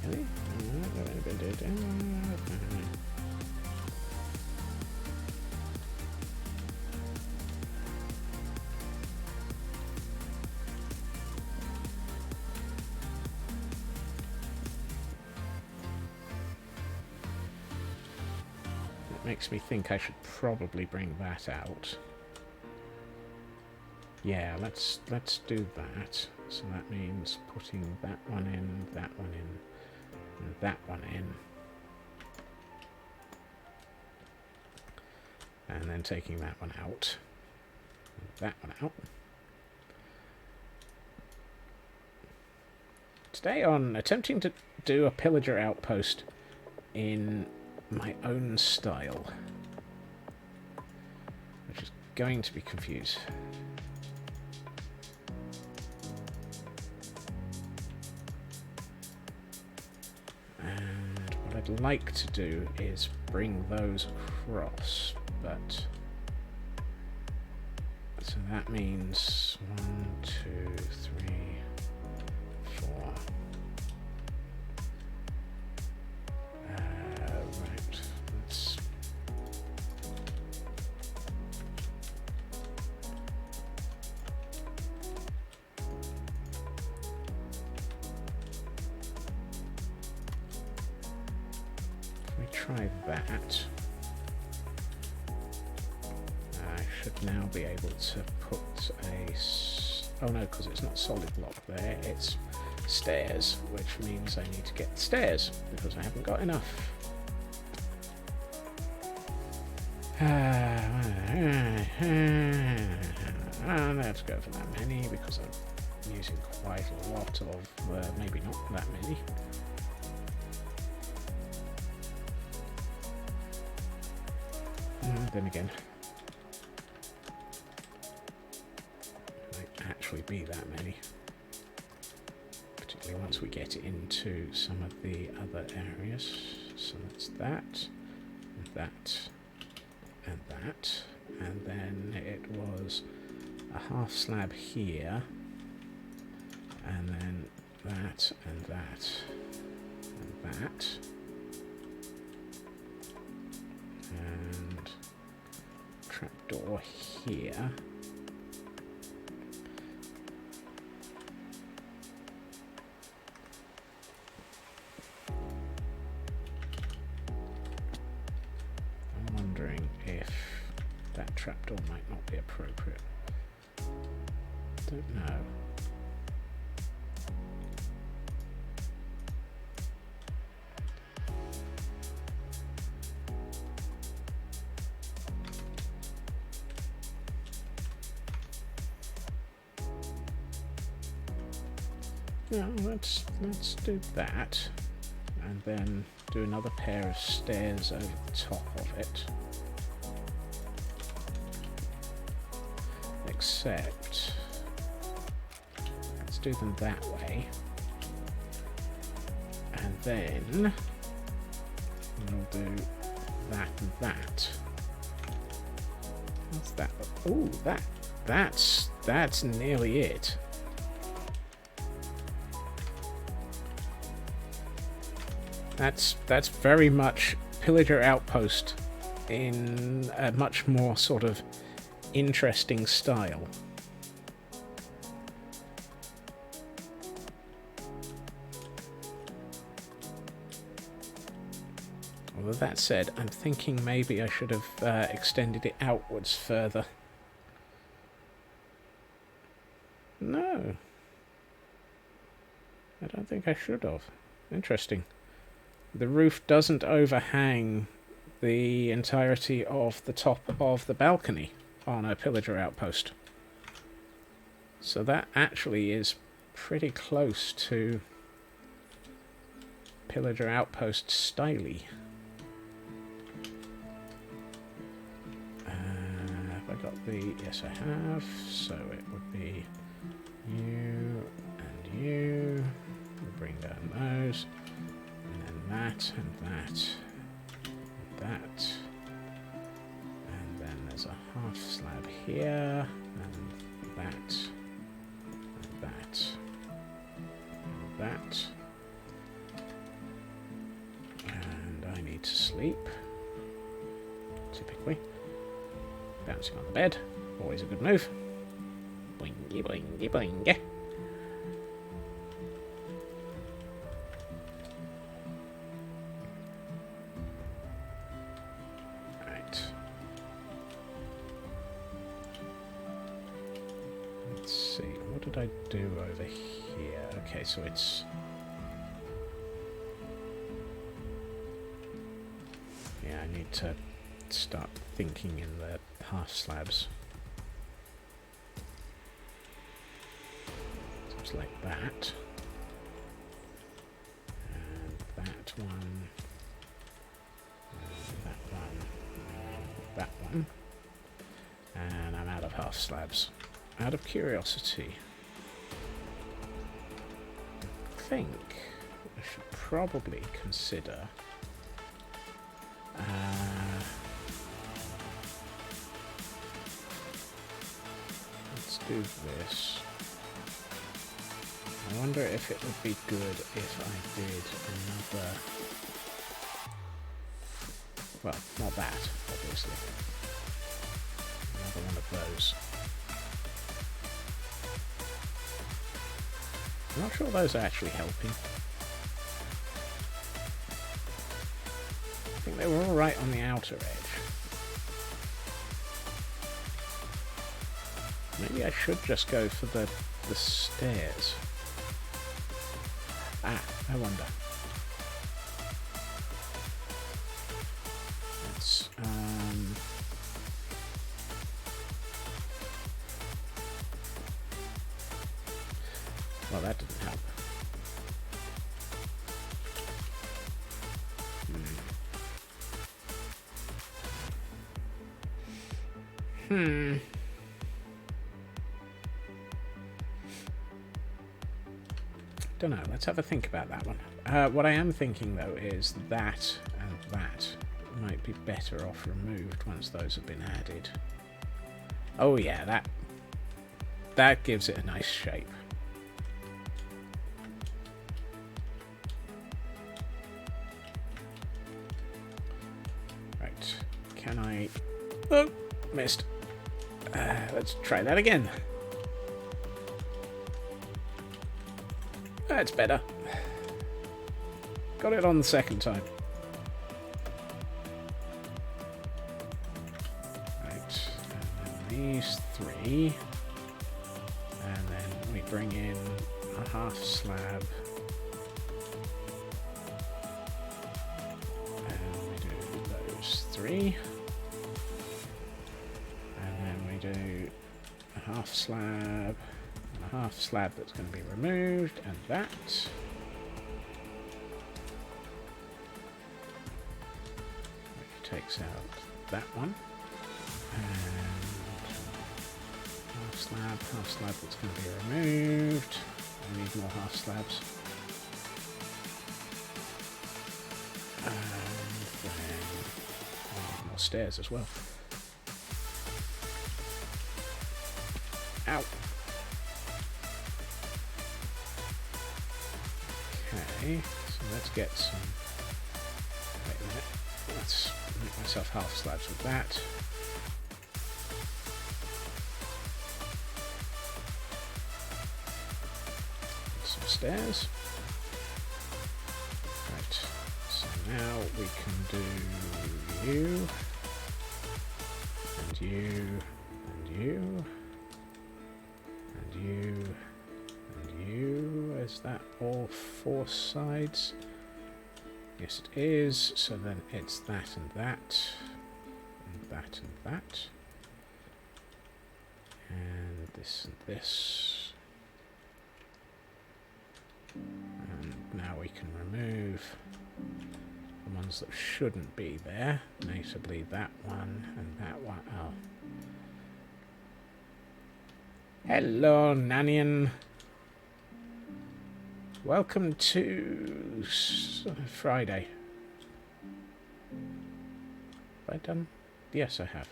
S1: Really? That makes me think I should probably bring that out. Yeah, let's do that. So that means putting that one in, and that one in. And then taking that one out. That one out. Today on attempting to do a pillager outpost in my own style, which is going to be confused. And what I'd like to do is bring those across, but so that means 1, 2, 3, 4. Right, let's. If we try that. I should now be able to put a... Oh no, because it's not solid block there, it's stairs, which means I need to get stairs, because I haven't got enough. Let's go for that many, because I'm using quite a lot of... maybe not that many. Then again... actually be that many, particularly once we get into some of the other areas. So that's that, and that, and that, and then it was a half slab here, and then that, and that, and that, and trapdoor here. Trapdoor might not be appropriate. Don't know. Yeah, let's do that, and then do another pair of stairs over the top of it. Except, let's do them that way, and then we'll do that and that. What's that? Oh, that's nearly it. That's very much Pillager Outpost in a much more sort of interesting style. Although that said, I'm thinking maybe I should have extended it outwards further. No. I don't think I should have. Interesting. The roof doesn't overhang the entirety of the top of the balcony on a Pillager Outpost. So that actually is pretty close to Pillager Outpost styly. Have I got the... Yes, I have. So it would be you and you. We'll bring down those. And then that and that. And that. And then there's a half slab here. And that. And that. And that. And I need to sleep. Typically. Bouncing on the bed. Always a good move. Boingy, boingy, boingy. Right. Let's see. What did I do over here? Okay, so it's... Yeah, I need to let's start thinking in the half slabs. So it's like that. And that one. And that one. And that one. And I'm out of half slabs. Out of curiosity, I think I should probably consider let's do this. I wonder if it would be good if I did another, well, not that, obviously. Another one of those. I'm not sure those are actually helping. I think they were all right on the outer edge. Maybe I should just go for the stairs. Ah, I wonder. Let's well, that didn't help. Don't know. Let's have a think about that one. What I am thinking, though, is that and that might be better off removed once those have been added. Oh yeah, that gives it a nice shape. Right. Can I... Oh! Missed. Let's try that again. That's better. Got it on the second time. Right, and then these three. And then we bring in a half slab. And we do those three. And then we do a half slab. Half slab that's going to be removed, and that. Which takes out that one. And half slab that's going to be removed. We need more half slabs. And then we need more stairs as well. Ow! Okay, so let's get some... Wait a minute. Let's make myself half slabs with that. Some stairs. Right, so now we can do you, and you, and you, and you, and you. Is that all four sides? Yes, it is. So then it's that and that, and that and that, and this and this. And now we can remove the ones that shouldn't be there, notably that one and that one. Oh. Hello, Nanian. Welcome to Friday. Have I done? Yes, I have.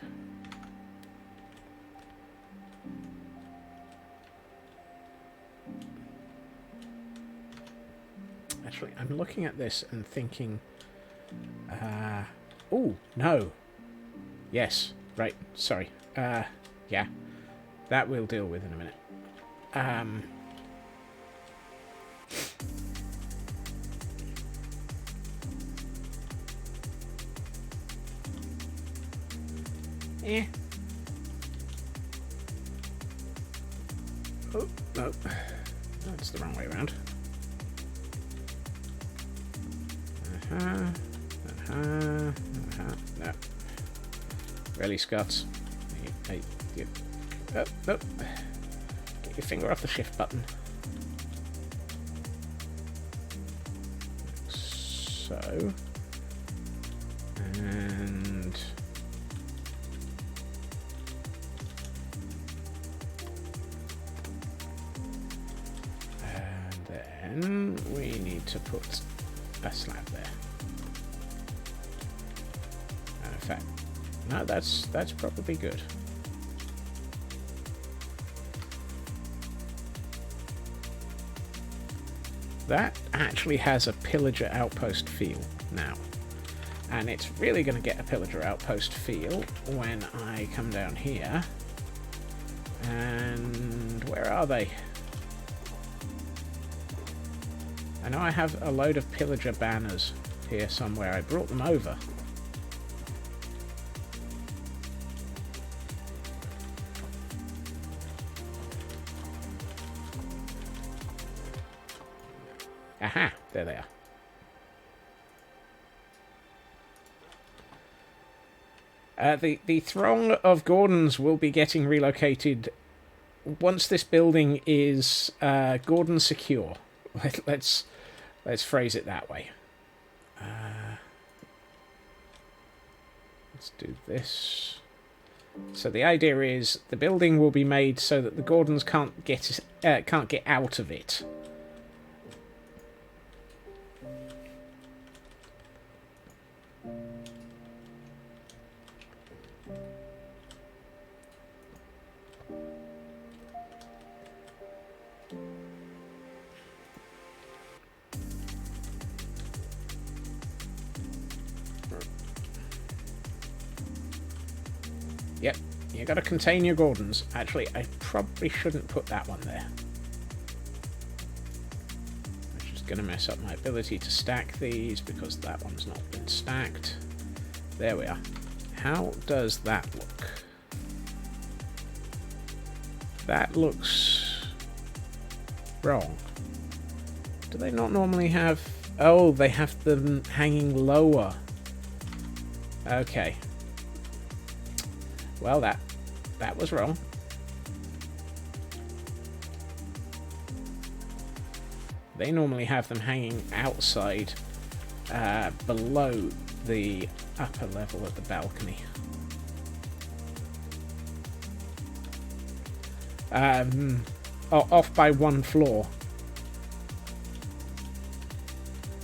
S1: Actually, I'm looking at this and thinking, oh, no. Yes, right, sorry. Yeah, that we'll deal with in a minute. Oh, no. That's the wrong way around. No. Really, Scots? Oh, no. Get your finger off the shift button. So. And then we need to put a slab there. And in fact, no, that's probably good. That actually has a pillager outpost feel now. And it's really going to get a pillager outpost feel when I come down here. And where are they? I know I have a load of pillager banners here somewhere. I brought them over. Aha! There they are. The throng of Gordons will be getting relocated once this building is Gordon secure. Let's phrase it that way. Let's do this. So the idea is the building will be made so that the Gordons can't get out of it. Yep, you gotta contain your Gordons. Actually, I probably shouldn't put that one there. Which is gonna mess up my ability to stack these because that one's not been stacked. There we are. How does that look? That looks wrong. Do they not normally have... Oh, they have them hanging lower. Okay. Well, that was wrong. They normally have them hanging outside, below the upper level of the balcony. Off by one floor.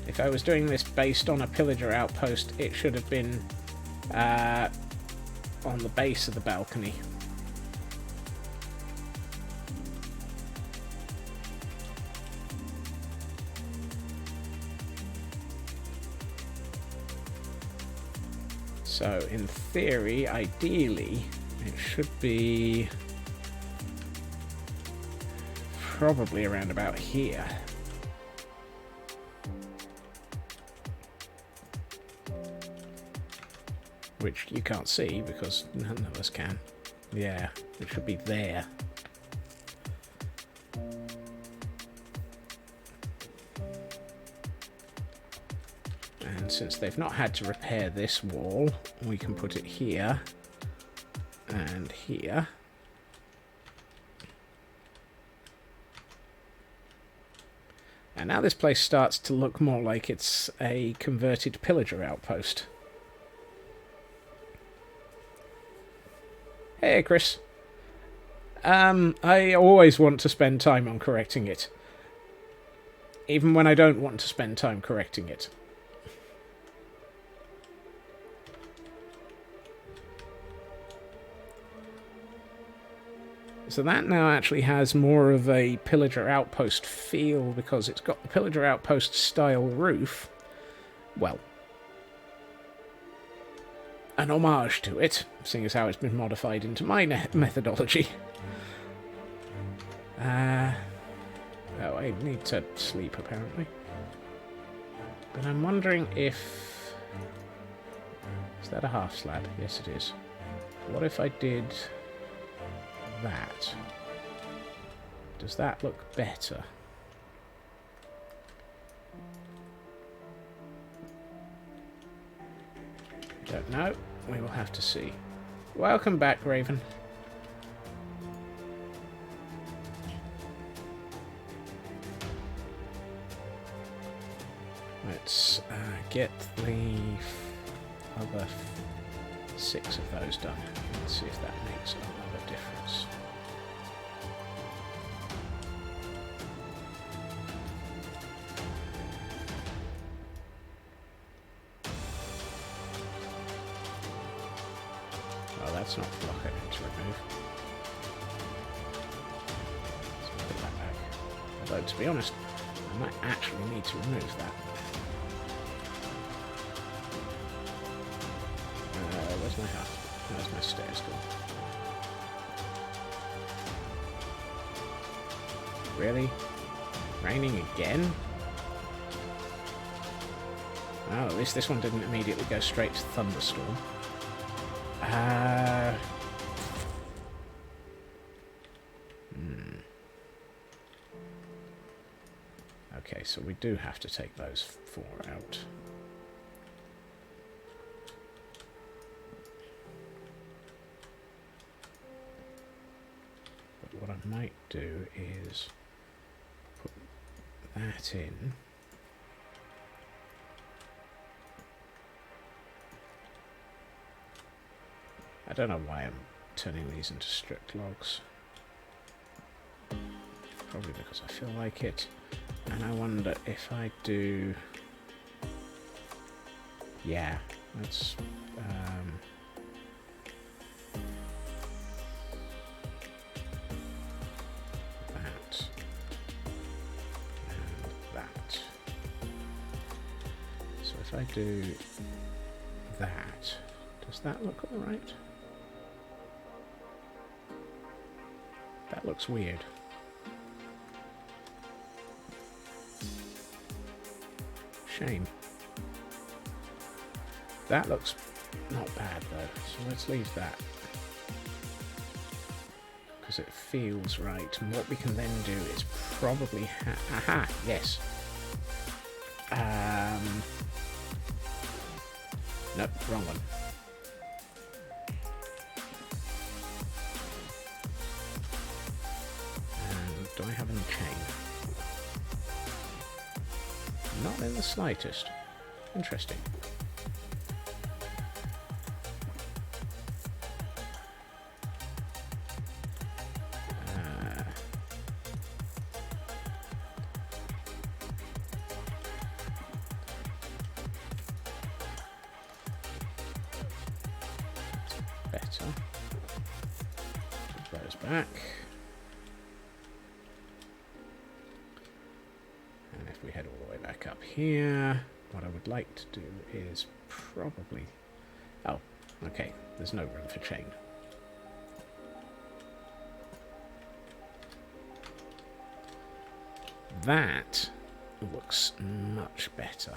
S1: If I was doing this based on a pillager outpost, it should have been on the base of the balcony. So, in theory, ideally, it should be probably around about here. Which you can't see because none of us can. Yeah, it should be there. And since they've not had to repair this wall, we can put it here and here. And now this place starts to look more like it's a converted pillager outpost. Hey, Chris. I always want to spend time on correcting it. Even when I don't want to spend time correcting it. So that now actually has more of a pillager outpost feel because it's got the pillager outpost style roof. Well, an homage to it, seeing as how it's been modified into my methodology. Oh, I need to sleep apparently. But I'm wondering if... Is that a half slab? Yes it is. What if I did that? Does that look better? Don't know. We will have to see. Welcome back, Raven. Let's get the other 6 of those done. Let's see if that makes another difference. Oh, that's not the block I need to remove. So I'll put that back. Although, to be honest, I might actually need to remove that. Where's my house? Where's my stairs gone? Really? Raining again? Oh, at least this one didn't immediately go straight to thunderstorm. Okay, so we do have to take those 4 out. But what I might do is put that in. I don't know why I'm turning these into strict logs. Probably because I feel like it. And I wonder if I do... Yeah, let's... that. And that. So if I do that, does that look alright? That looks weird. Shame. That looks not bad though, so let's leave that. Because it feels right. And what we can then do is probably aha, yes. Nope, wrong one. Do I have any chain? Not in the slightest. Interesting. Better. Put those back. We head all the way back up here. What I would like to do is probably... Oh, okay. There's no room for chain. That looks much better.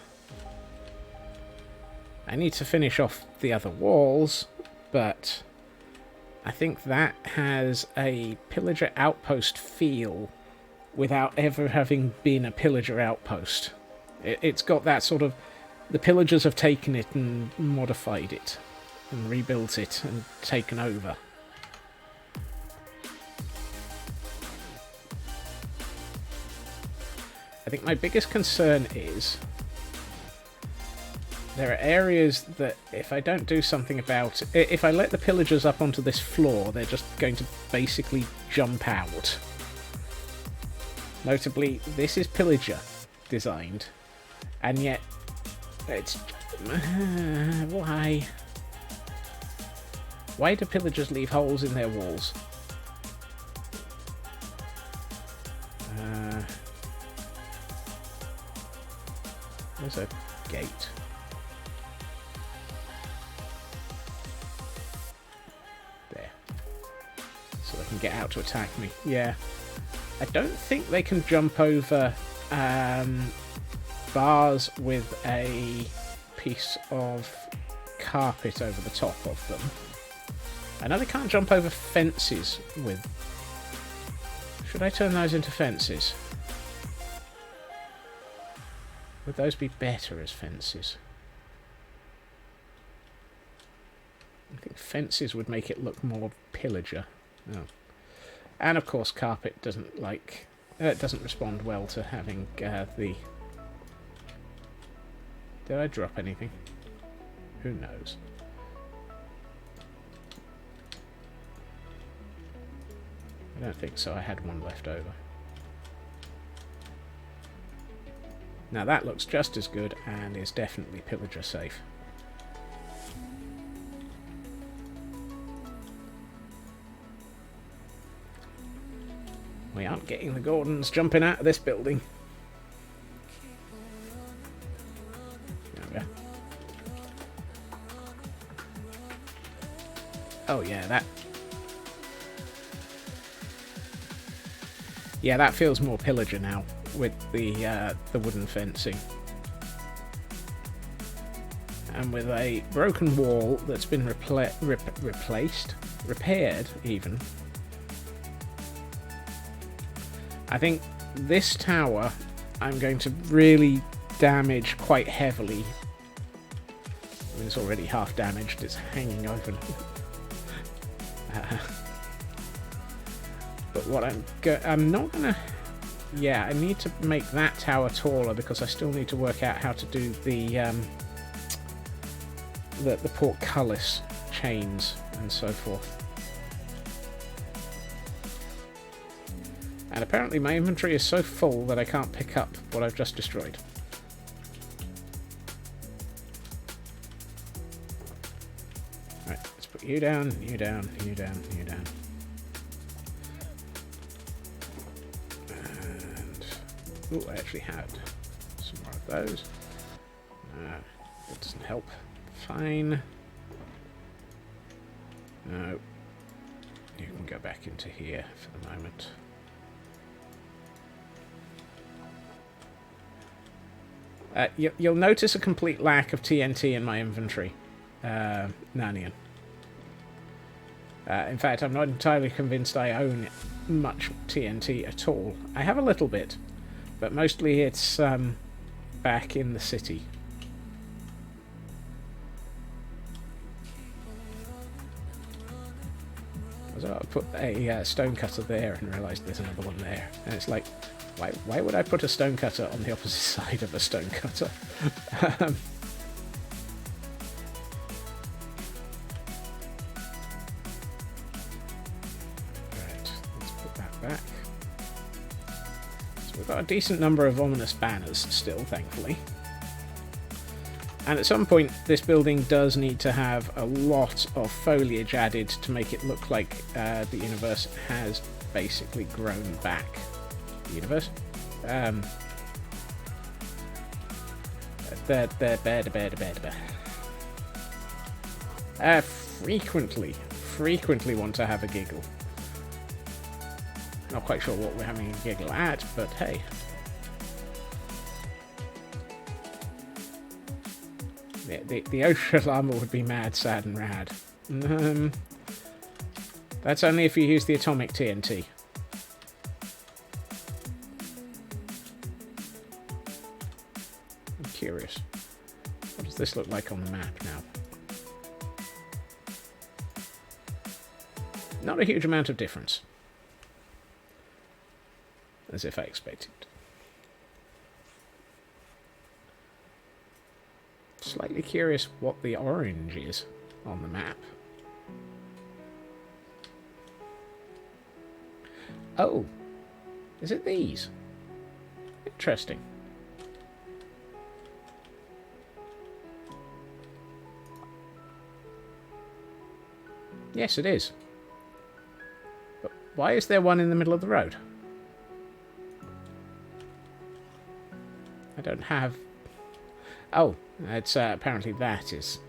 S1: I need to finish off the other walls, but I think that has a pillager outpost feel without ever having been a pillager outpost. It's got that sort of... The pillagers have taken it and modified it, and rebuilt it, and taken over. I think my biggest concern is... There are areas that, if I don't do something about... If I let the pillagers up onto this floor, they're just going to basically jump out. Notably, this is pillager designed, and yet it's... why? Why do pillagers leave holes in their walls? There's a gate. There. So they can get out to attack me. Yeah. I don't think they can jump over bars with a piece of carpet over the top of them. I know they can't jump over fences with... Should I turn those into fences? Would those be better as fences? I think fences would make it look more pillager. Oh. And of course carpet doesn't like... it doesn't respond well to having the... Did I drop anything? Who knows? I don't think so. I had one left over. Now that looks just as good and is definitely pillager safe. We aren't getting the Gordons jumping out of this building. There we go. Oh yeah, that... Yeah, that feels more pillager now with the wooden fencing. And with a broken wall that's been replaced, repaired even. I think this tower I'm going to really damage quite heavily. I mean, it's already half damaged, it's hanging open. But what I'm not gonna... Yeah, I need to make that tower taller because I still need to work out how to do the portcullis chains and so forth. And apparently my inventory is so full that I can't pick up what I've just destroyed. Right, let's put you down, you down, you down, you down. And... ooh, I actually had some more of those. That doesn't help. Fine. No. You can go back into here for the moment. You'll notice a complete lack of TNT in my inventory, Nanian. In fact, I'm not entirely convinced I own much TNT at all. I have a little bit, but mostly it's back in the city. So I put a stone cutter there and realised there's another one there. And it's like, why would I put a stone cutter on the opposite side of a stone cutter? Right, let's put that back. So we've got a decent number of ominous banners still, thankfully. And at some point, this building does need to have a lot of foliage added to make it look like the universe has basically grown back. The universe? Frequently want to have a giggle. Not quite sure what we're having a giggle at, but hey. The Osha llama would be mad, sad, and rad. That's only if you use the atomic TNT. I'm curious. What does this look like on the map now? Not a huge amount of difference. As if I expected. Slightly curious what the orange is on the map. Oh, is it these? Interesting. Yes, it is. But why is there one in the middle of the road? I don't have... Oh, it's apparently that is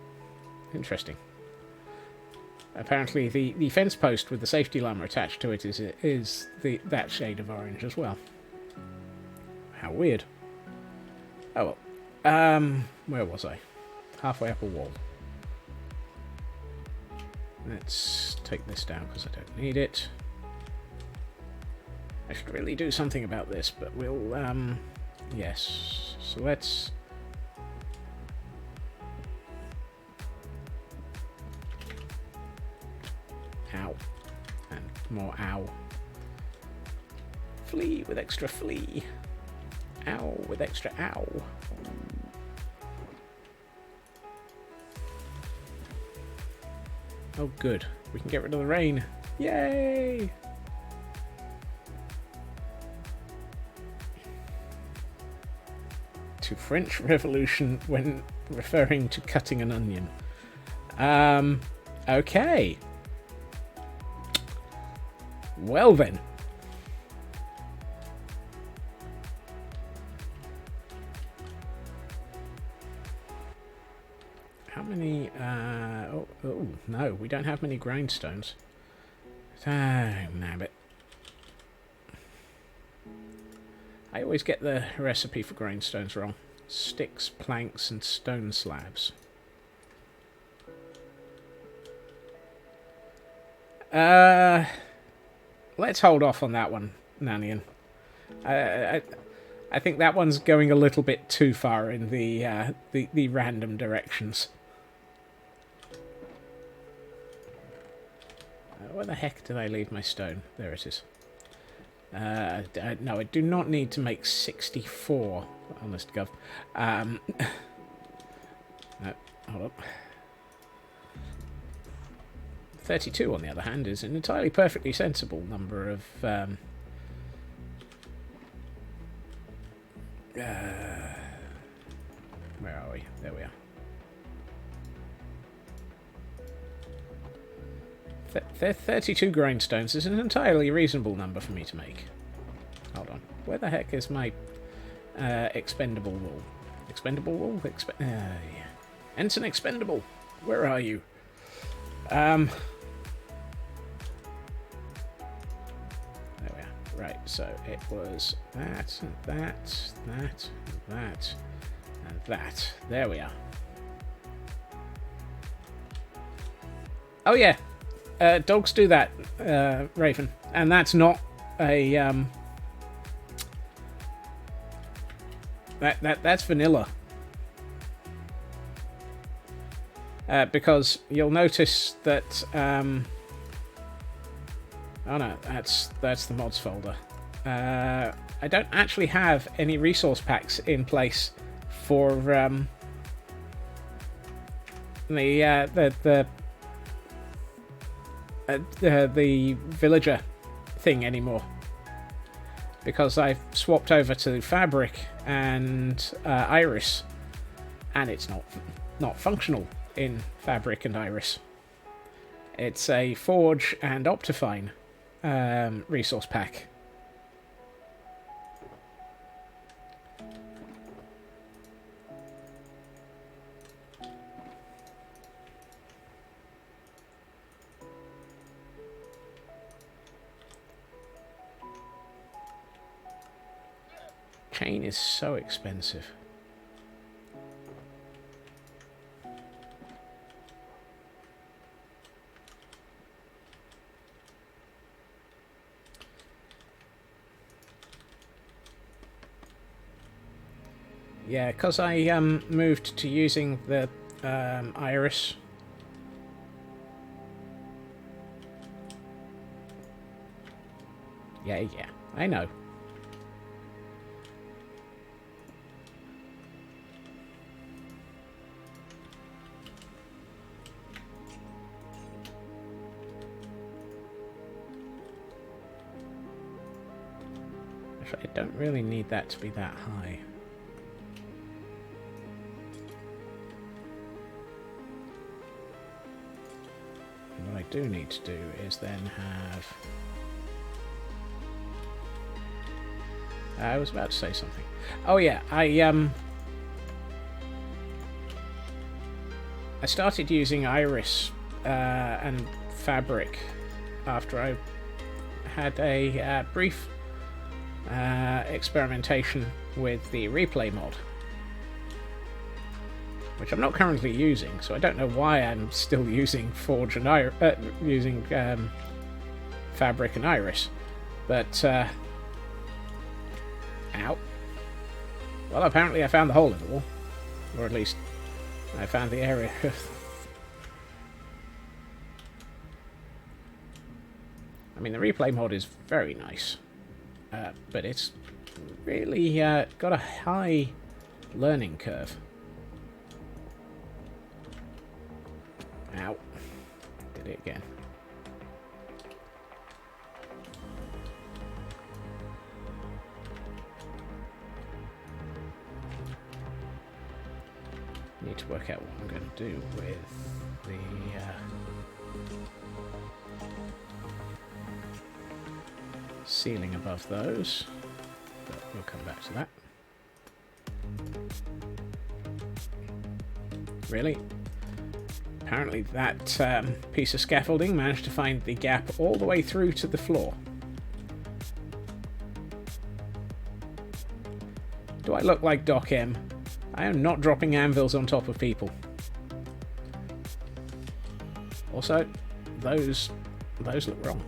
S1: interesting. Apparently the fence post with the safety llama attached to it is that shade of orange as well. How weird. Oh well. Where was I? Halfway up a wall. Let's take this down because I don't need it. I should really do something about this, but we'll yes. So let's... Ow. And more ow. Flea with extra flea. Ow with extra ow. Oh good, we can get rid of the rain. Yay! To French Revolution when referring to cutting an onion. Okay. Well then. How many, oh, no, we don't have many grindstones. Oh, nabbit. I always get the recipe for grindstones wrong. Sticks, planks, and stone slabs. Let's hold off on that one, Nanian. I think that one's going a little bit too far in the random directions. Where the heck did I leave my stone? There it is. No, I do not need to make 64. Honest to God. No, hold up. 32, on the other hand, is an entirely perfectly sensible number of... where are we? There we are. 32 grindstones is an entirely reasonable number for me to make. Hold on. Where the heck is my expendable wool? Expendable wool? Yeah. Ensign Expendable! Where are you? There we are. Right, so it was that, and that, that, and that, and that. There we are. Oh yeah! Dogs do that, Raven, and that's not a that's vanilla. Because you'll notice that oh no, that's the mods folder. I don't actually have any resource packs in place for the villager thing anymore, because I've swapped over to fabric and iris, and it's not functional in fabric and iris. It's a forge and optifine resource pack. Chain is so expensive. Yeah, because I moved to using the iris. Yeah, I know. I don't really need that to be that high. And what I do need to do is then have... I was about to say something. Oh yeah, I started using iris and fabric after I had a brief experimentation with the replay mod, which I'm not currently using, so I don't know why I'm still using Forge and fabric and iris, but ow. Well, apparently I found the hole in the wall, or at least I found the area. I mean, the replay mod is very nice, but it's really got a high learning curve. Ow. Did it again. Need to work out what I'm going to do with the ceiling above those, but we'll come back to that. Really? Apparently that piece of scaffolding managed to find the gap all the way through to the floor. Do I look like Doc M? I am not dropping anvils on top of people. Also, those look wrong.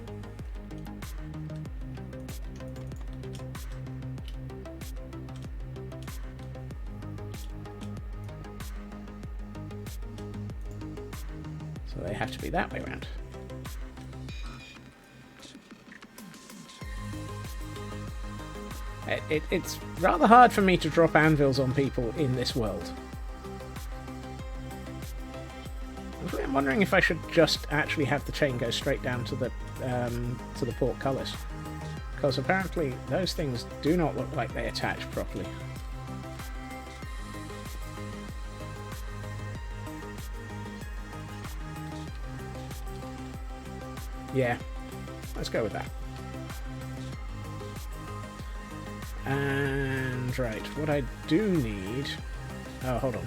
S1: So they have to be that way around. It's rather hard for me to drop anvils on people in this world. I'm wondering if I should just actually have the chain go straight down to the portcullis, because apparently those things do not look like they attach properly. Yeah, let's go with that. And right, what I do need... Oh, hold on.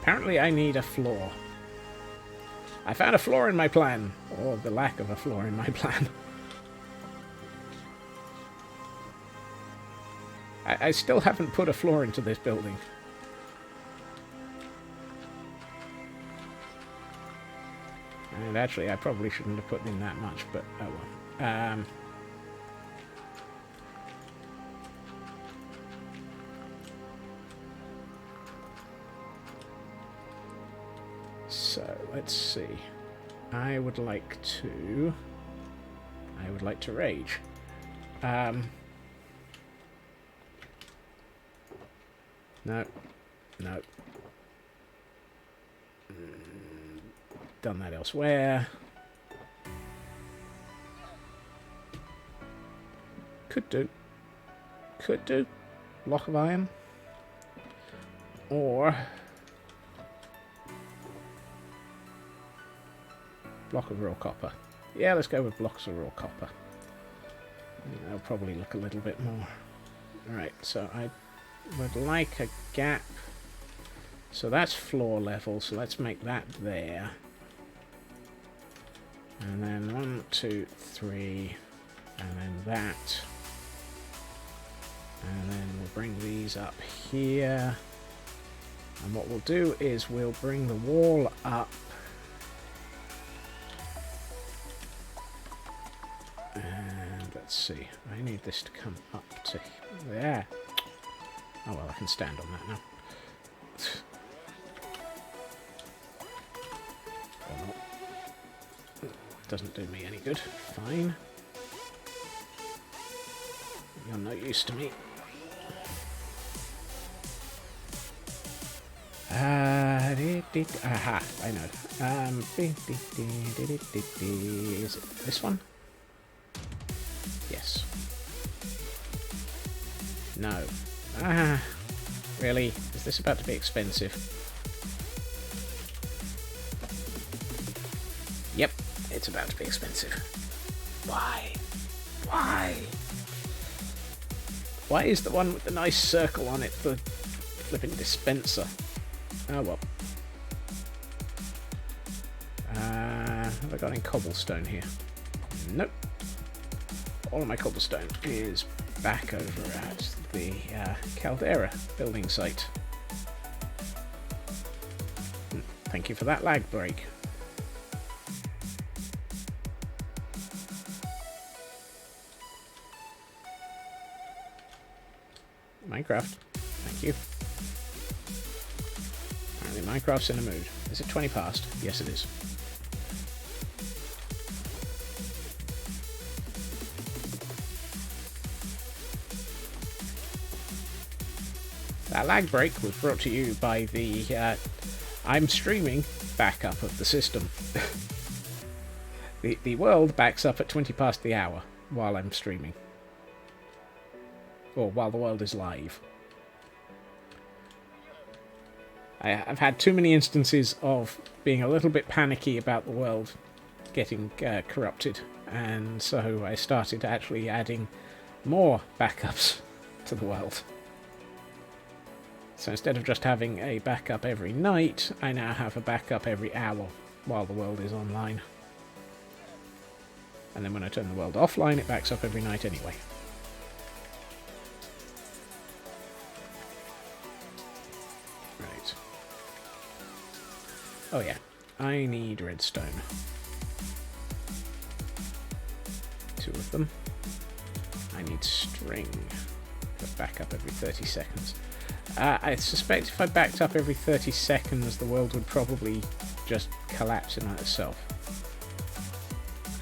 S1: Apparently I need a floor. I found a flaw in my plan, or the lack of a flaw in my plan. I still haven't put a floor into this building. And actually, I probably shouldn't have put in that much, but oh well. So, let's see. I would like to rage. No. No. Done that elsewhere. Could do. Could do. Block of iron. Or... block of raw copper. Yeah, let's go with blocks of raw copper. That'll probably look a little bit more. Alright, so I would like a gap. So that's floor level, so let's make that there. And then 1, 2, 3, and then that. And then we'll bring these up here. And what we'll do is we'll bring the wall up. And let's see, I need this to come up to there. Oh well, I can stand on that now. Or not. Doesn't do me any good. Fine. You're not used to me. Aha, I know. Is it this one? Yes. No. Ah, really? Is this about to be expensive? Yep, it's about to be expensive. Why? Why? Why is the one with the nice circle on it the flipping dispenser? Oh well. Have I got any cobblestone here? Nope. All of my cobblestone is back over at the Caldera building site. Thank you for that lag break. Minecraft, thank you. Apparently Minecraft's in a mood. Is it 20 past? Yes, it is. That lag break was brought to you by the I'm streaming backup of the system. The world backs up at 20 past the hour while I'm streaming. Or while the world is live. I've had too many instances of being a little bit panicky about the world getting corrupted, and so I started actually adding more backups to the world. So instead of just having a backup every night, I now have a backup every hour while the world is online. And then when I turn the world offline, it backs up every night anyway. Right. Oh yeah, I need redstone. 2 of them. I need string to back up every 30 seconds. I suspect if I backed up every 30 seconds, the world would probably just collapse in on itself.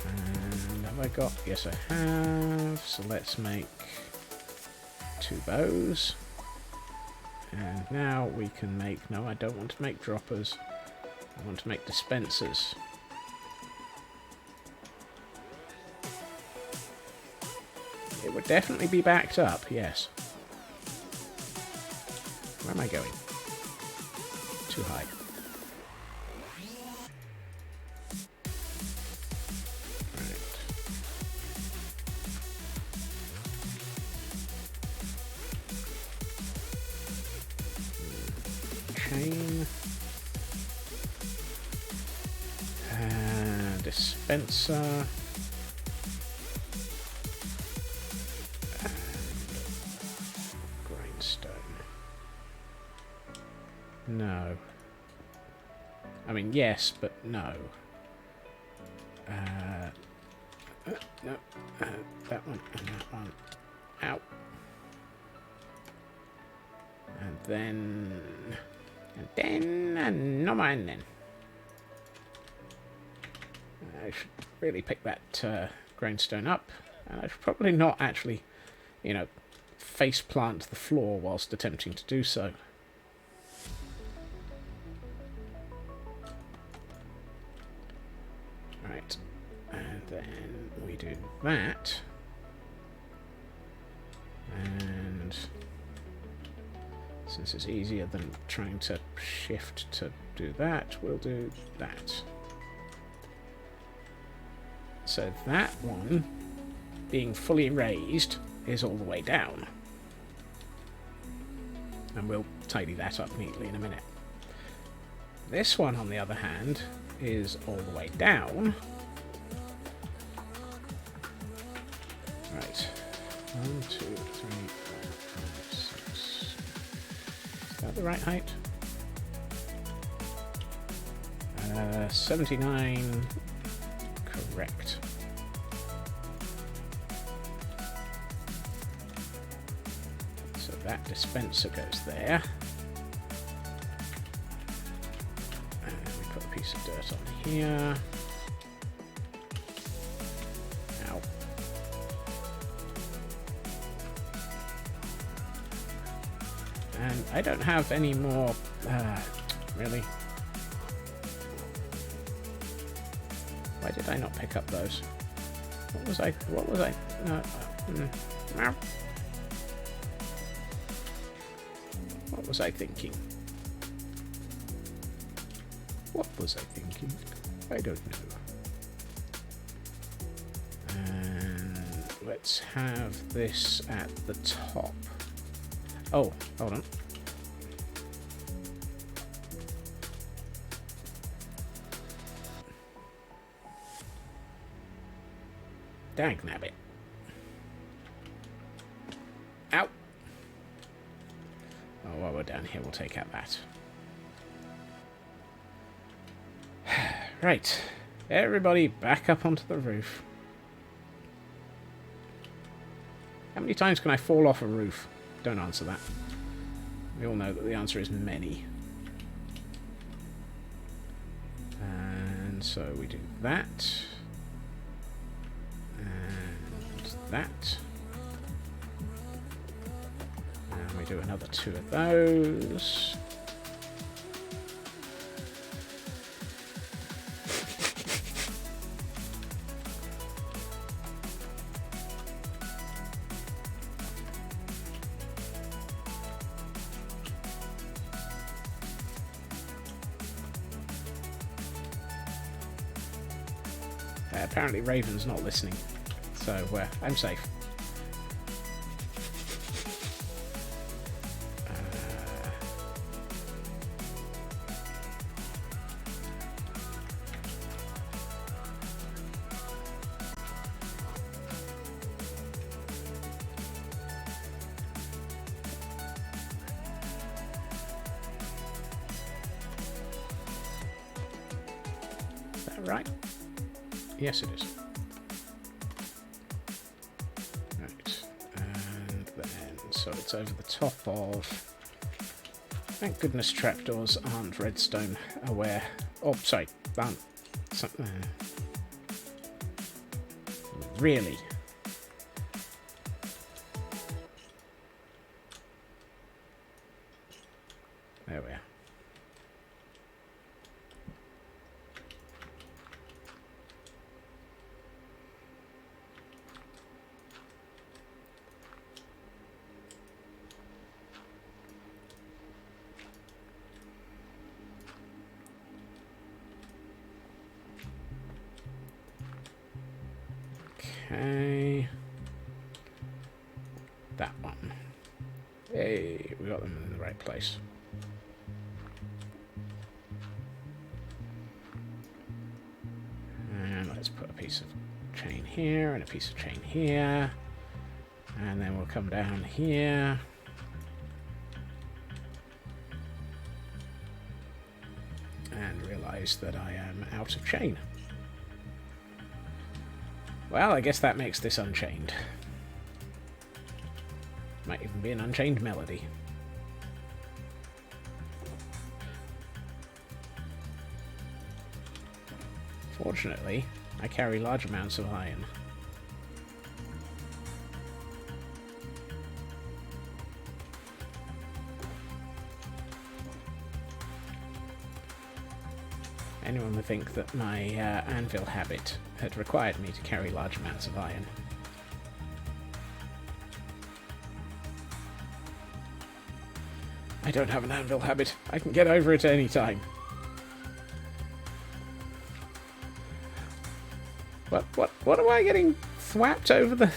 S1: And have I got... Yes, I have. So let's make 2 bows. And now we can make... No, I don't want to make droppers. I want to make dispensers. It would definitely be backed up, yes. Where am I going? Too high. Right. Chain. Dispenser. No. I mean, yes, but no. No. That one and that one. Out. And no mind then. I should really pick that grindstone up. And I should probably not actually, you know, face plant the floor whilst attempting to do so. Right, and then we do that, and since it's easier than trying to shift to do that, we'll do that. So that one, being fully raised, is all the way down, and we'll tidy that up neatly in a minute. This one, on the other hand, is all the way down. Right. 1, 2, 3, 4, 5, 6. Is that the right height? 79. Correct. So that dispenser goes there. Piece of dirt on here. Ow. And I don't have any more. Really? Why did I not pick up those? What was I? What was I thinking? What was I thinking? I don't know. And let's have this at the top. Oh, hold on. Dagnabbit. Ow! Oh, while we're down here, we'll take out that. Right, everybody back up onto the roof. How many times can I fall off a roof? Don't answer that. We all know that the answer is many. And so we do that. And that. And we do another 2 of those. Apparently Raven's not listening, so I'm safe. Is that right? Yes, it is. Right, and then, so it's over the top of... Thank goodness trapdoors aren't redstone aware. Oh, sorry, aren't... Really? There we are. Okay. That one. Hey, we got them in the right place. And let's put a piece of chain here and a piece of chain here. And then we'll come down here. And realize that I am out of chain. Well, I guess that makes this unchained. Might even be an unchained melody. Fortunately, I carry large amounts of iron. Anyone would think that my anvil habit had required me to carry large amounts of iron. I don't have an anvil habit. I can get over it any time. What am I getting thwapped over the...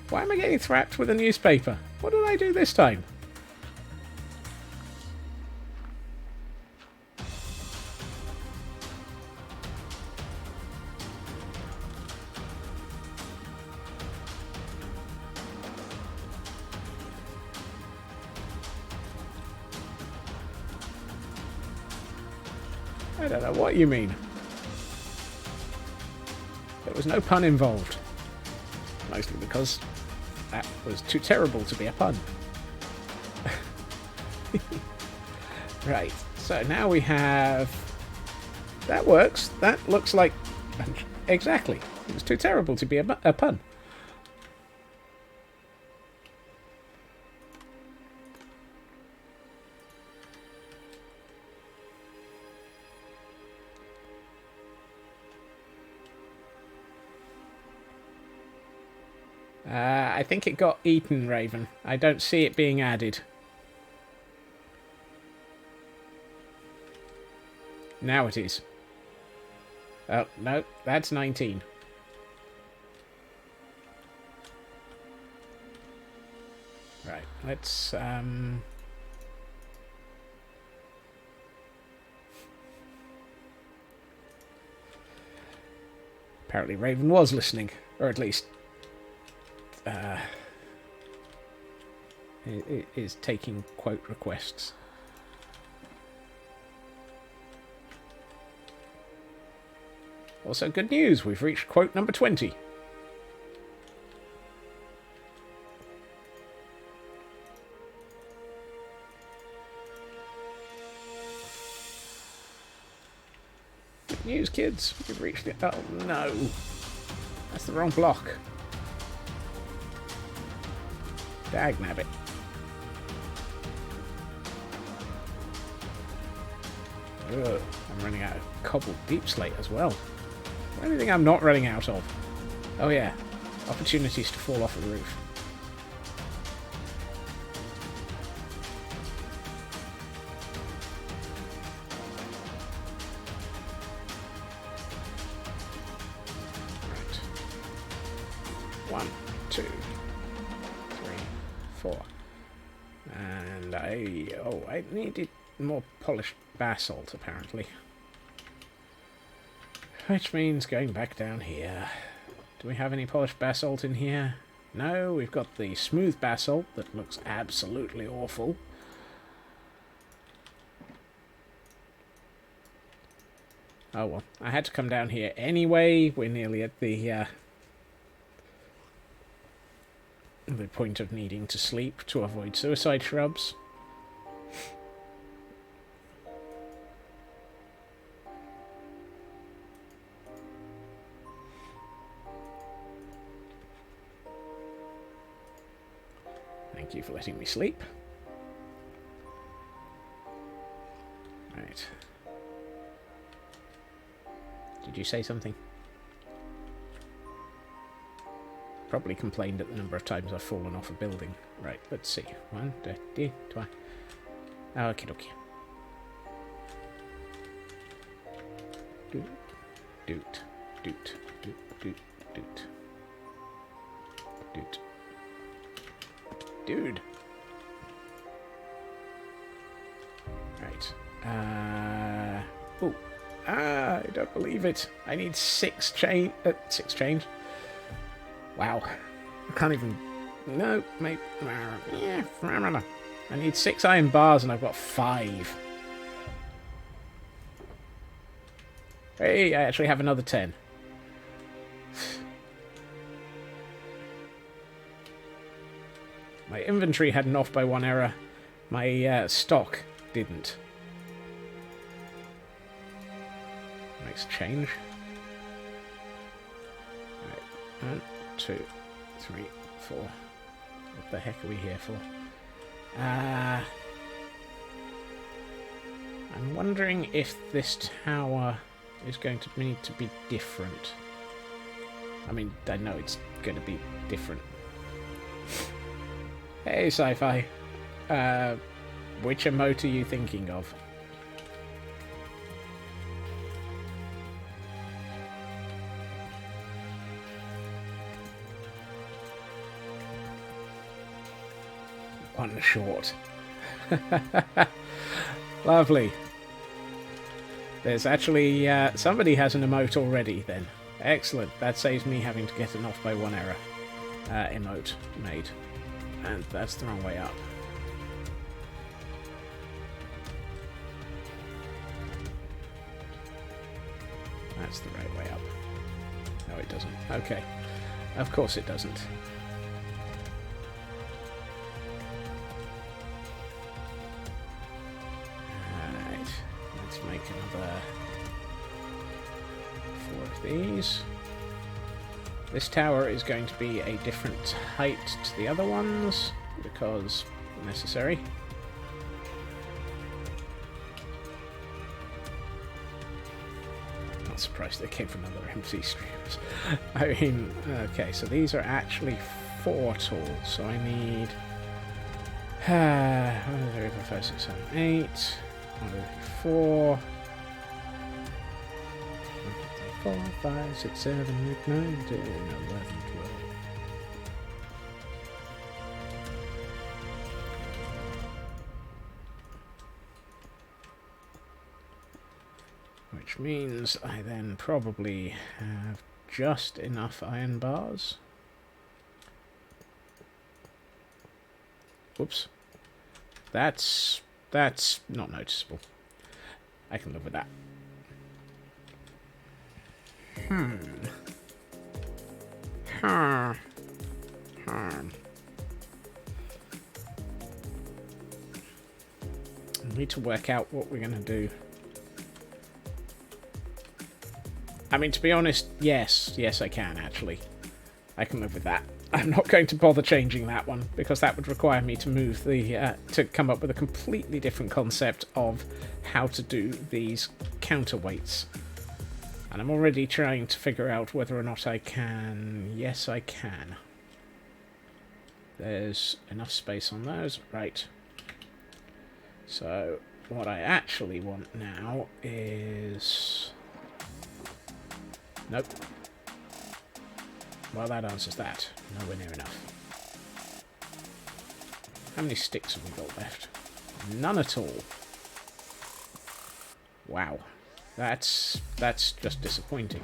S1: Why am I getting thwapped with a newspaper? What did I do this time? I don't know what you mean. There was no pun involved. Mostly because that was too terrible to be a pun. Right, so now we have... That works. That looks like... Exactly. It was too terrible to be a pun. I think it got eaten, Raven. I don't see it being added. Now it is. Oh, no, that's 19. Right, let's... Apparently Raven was listening, or at least... is taking quote requests. Also, good news, we've reached quote number 20. news, kids. We've reached it. Oh, no. That's the wrong block. Dagnabbit. Ugh, I'm running out of cobbled deep slate as well. Anything I'm not running out of? Oh yeah, opportunities to fall off a roof. Right. 1, 2, 3, 4. And I needed more polished basalt apparently. Which means going back down here. Do we have any polished basalt in here? No, we've got the smooth basalt that looks absolutely awful. Oh well, I had to come down here anyway. We're nearly at the point of needing to sleep to avoid suicide shrubs. Thank you for letting me sleep. Right. Did you say something? Probably complained at the number of times I've fallen off a building. Right, let's see. 1, 2, 3. Okie dokie. Doot, doot, doot, doot, doot, doot. Doot. Dude. Right. Oh. I don't believe it. I need 6 chain. 6 chains. Wow. I can't even. No, maybe. Yeah. I need 6 iron bars and I've got 5. Hey, I actually have another 10. My inventory had an off by 1 error. My stock didn't. Nice change. Right. 1, 2, 3, 4. What the heck are we here for? I'm wondering if this tower is going to need to be different. I mean, I know it's going to be different. Hey, Sci-Fi. Which emote are you thinking of? One short. Lovely. There's actually... somebody has an emote already, then. Excellent. That saves me having to get an off by 1 error emote made. And that's the wrong way up. That's the right way up. No, it doesn't. Okay. Of course it doesn't. Alright. Let's make another 4 of these. This tower is going to be a different height to the other ones, because necessary. Not surprised they came from other MC streams. I mean, okay, so these are actually 4 tools, so I need 1, 2, 3, 4, 5, 6, 7, 8, 1, 2, 3, 4. 4, 5, 6, 7, 8, 9, 10, 11, 12. Which means I then probably have just enough iron bars. Whoops. That's not noticeable. I can live with that. I need to work out what we're going to do. I mean, to be honest, yes, I can, actually. I can live with that. I'm not going to bother changing that one, because that would require me to move the, to come up with a completely different concept of how to do these counterweights. And I'm already trying to figure out whether or not I can. Yes, I can. There's enough space on those. Right. So, what I actually want now is... Nope. Well, that answers that. Nowhere near enough. How many sticks have we got left? None at all. Wow. That's just disappointing.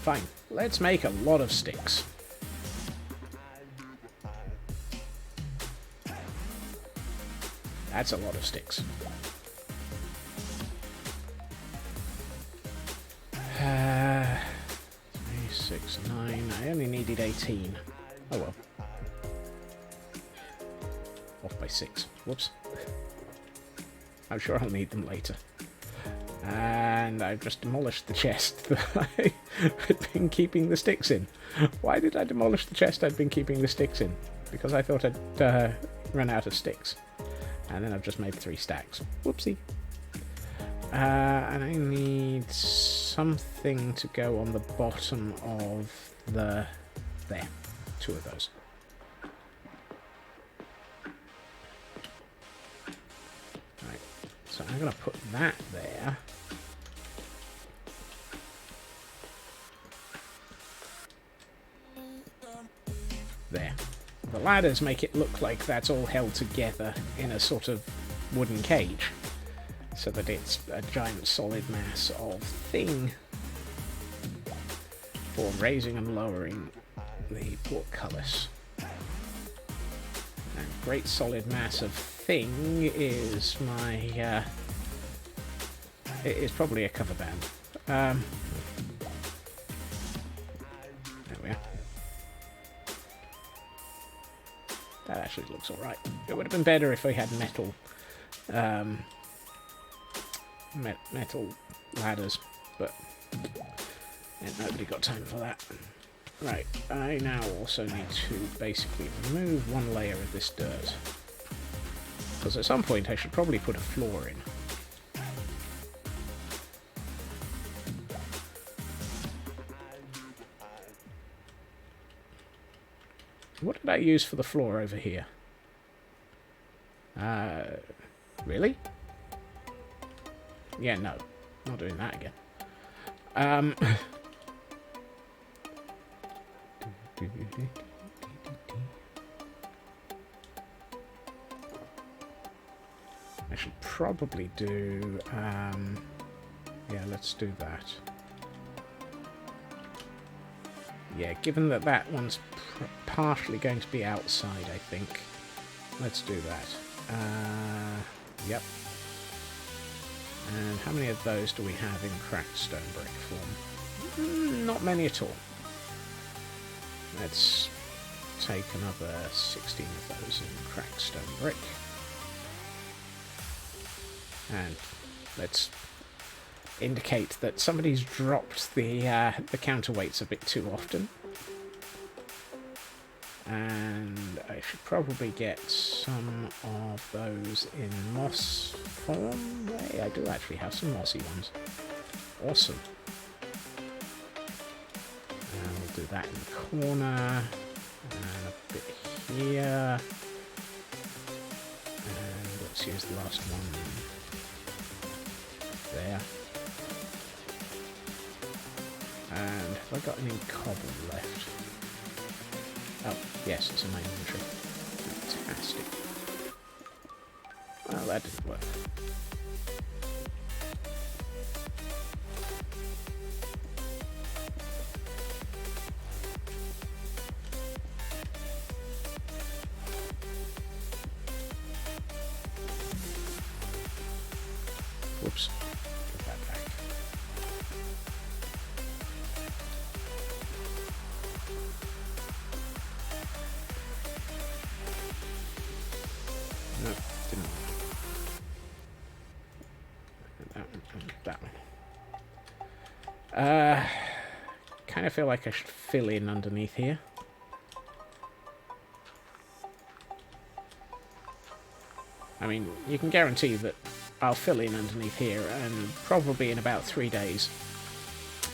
S1: Fine. Let's make a lot of sticks. That's a lot of sticks. 3, 6, 9. I only needed 18. Oh well. Off by 6. Whoops. I'm sure I'll need them later. And I've just demolished the chest that I had been keeping the sticks in. Why did I demolish the chest I'd been keeping the sticks in? Because I thought I'd run out of sticks. And then I've just made 3 stacks. Whoopsie. And I need something to go on the bottom of the... There. 2 of those. Right. So I'm going to put that there. There. The ladders make it look like that's all held together in a sort of wooden cage, so that it's a giant solid mass of thing for raising and lowering the portcullis. And great solid mass of thing is my it is probably a cover band. There we are. That actually looks alright. It would have been better if we had metal metal ladders, but nobody got time for that. Right, I now also need to basically remove 1 layer of this dirt, because at some point I should probably put a floor in. What did I use for the floor over here? Really? Yeah, no. Not doing that again. I should probably do... yeah, let's do that. Yeah, given that that one's partially going to be outside, I think. Let's do that. Yep. And how many of those do we have in cracked stone brick form? Not many at all. Let's take another 16 of those in cracked stone brick. And let's indicate that somebody's dropped the counterweights a bit too often. And I should probably get some of those in moss form. Hey, I do actually have some mossy ones. Awesome. And we'll do that in the corner. And a bit here. And let's use the last one there. And have I got any cobble left? Oh, yes, it's in my inventory. Fantastic. Well, that didn't work. Whoops. Put that back. kind of feel like I should fill in underneath here. I mean, you can guarantee that I'll fill in underneath here, and probably in about 3 days,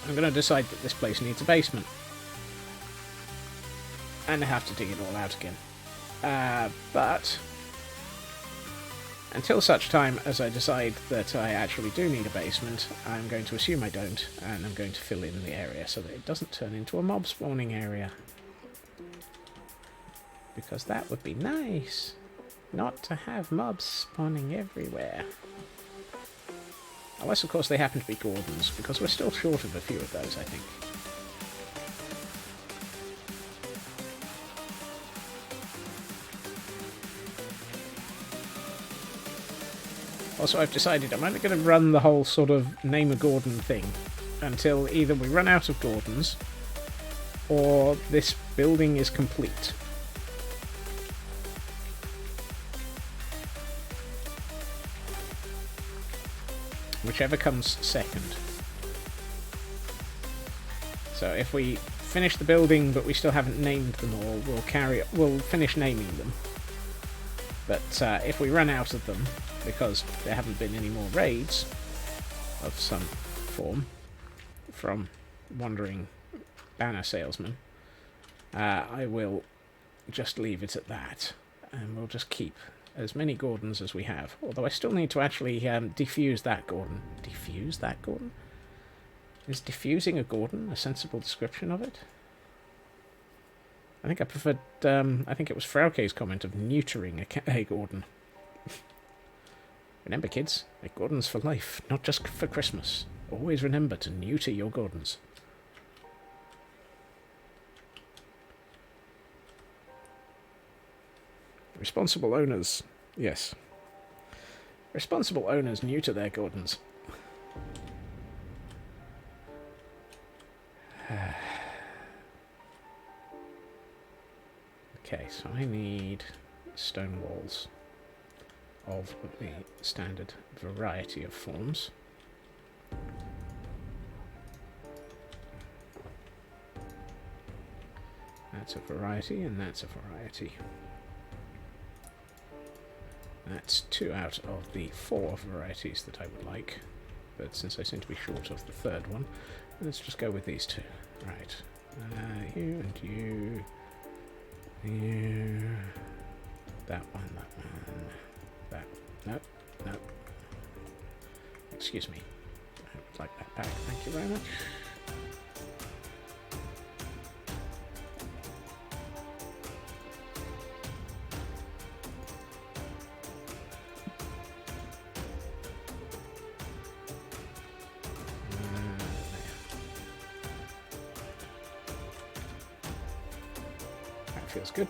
S1: I'm going to decide that this place needs a basement. And I have to dig it all out again. But until such time as I decide that I actually do need a basement, I'm going to assume I don't, and I'm going to fill in the area so that it doesn't turn into a mob spawning area. Because that would be nice, not to have mobs spawning everywhere. Unless, of course, they happen to be Gordons, because we're still short of a few of those, I think. Also, I've decided I'm only going to run the whole sort of name a Gordon thing until either we run out of Gordons or this building is complete. Whichever comes second. So if we finish the building but we still haven't named them all, we'll finish naming them. But if we run out of them, because there haven't been any more raids of some form from wandering banner salesmen, I will just leave it at that, and we'll just keep as many Gordons as we have. Although I still need to actually defuse that Gordon. Defuse that Gordon? Is diffusing a Gordon a sensible description of it? I think I preferred, I think it was Frauke's comment of neutering a Gordon. Remember, kids, a Gordon's for life, not just for Christmas. Always remember to neuter your Gordons. Responsible owners, yes. Responsible owners neuter their Gordons. Okay, so I need stone walls of the standard variety of forms. That's a variety, and that's a variety. That's 2 out of the 4 varieties that I would like, but since I seem to be short of the third one, let's just go with these 2. Right, you and you, you, that one, that, nope, nope. Excuse me, I would like that back, thank you very much. Feels good.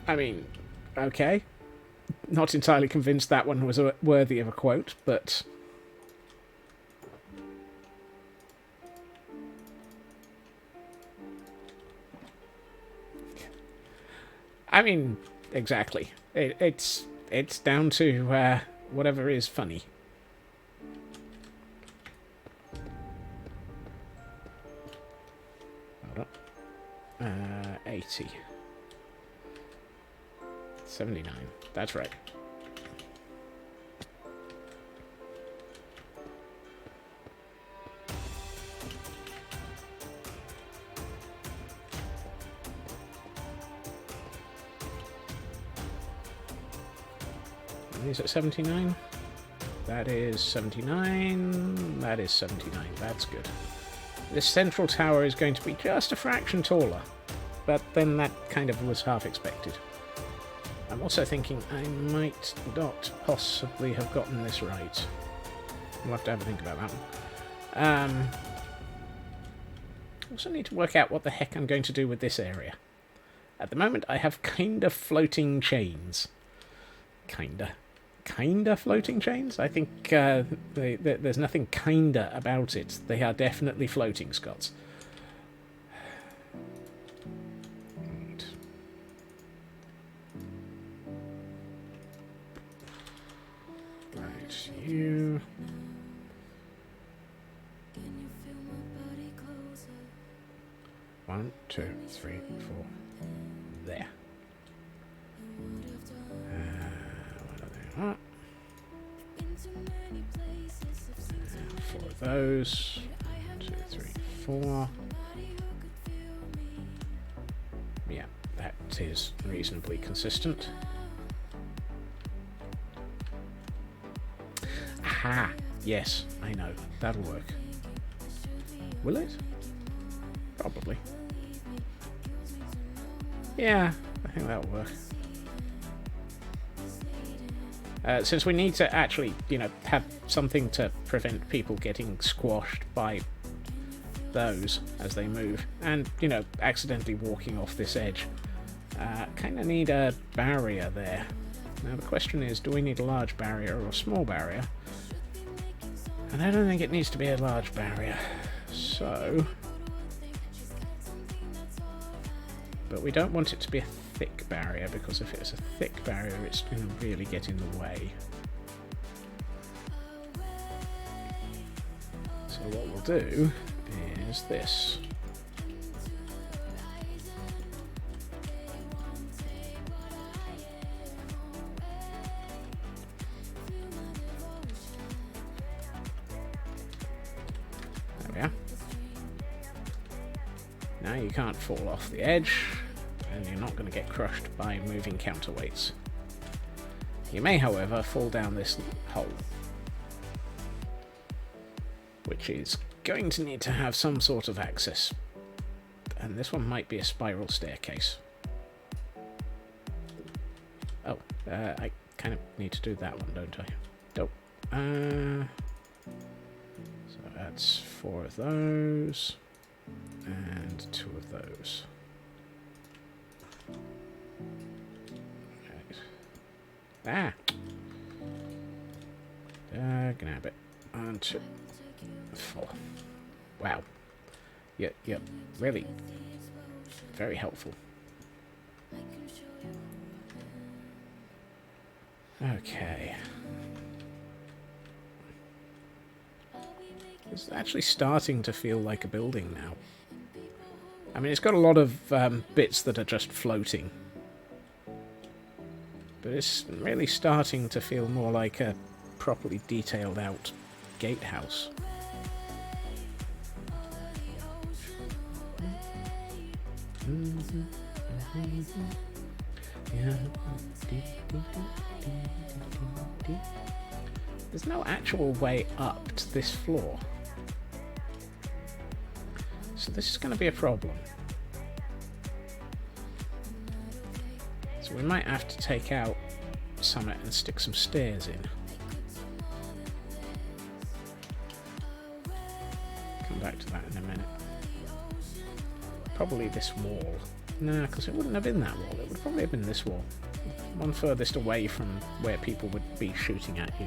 S1: I mean, okay. Not entirely convinced that one was worthy of a quote, but... I mean, exactly. It's down to... whatever is funny. Hold on. 80. 79. That's right. Is it 79? That is 79. That is 79. That's good. This central tower is going to be just a fraction taller, but then that kind of was half expected. I'm also thinking I might not possibly have gotten this right. We'll have to have a think about that one. Also need to work out what the heck I'm going to do with this area. At the moment I have kinda floating chains. Kinda floating chains? I think there's nothing kinda about it. They are definitely floating, Scots. Right. you. One, two, three, four. There. What are they? Four of those. 2, 3, 4. Yeah, that is reasonably consistent. Aha! Yes, I know. That'll work. Will it? Probably. Yeah, I think that'll work. Since we need to actually, have something to prevent people getting squashed by those as they move, and, accidentally walking off this edge. Kind of need a barrier there. Now the question is, do we need a large barrier or a small barrier? And I don't think it needs to be a large barrier. So... But we don't want it to be a thick barrier, because if it's a thick barrier, it's going to really get in the way. So what we'll do is this. There we are. Now you can't fall off the edge, and you're not going to get crushed by moving counterweights. You may, however, fall down this hole, which is going to need to have some sort of access. And this one might be a spiral staircase. Oh, I kind of need to do that one, don't I? Nope. So that's 4 of those. And 2 of those. Right. Grab it. 1, 2, 4. Wow. Yep, really very helpful. Okay. It's actually starting to feel like a building now. I mean, it's got a lot of bits that are just floating. But it's really starting to feel more like a properly detailed out gatehouse. There's no actual way up to this floor. So this is going to be a problem. So we might have to take out Summit and stick some stairs in. Come back to that in a minute. Probably this wall. No, because it wouldn't have been that wall. It would probably have been this wall. One furthest away from where people would be shooting at you.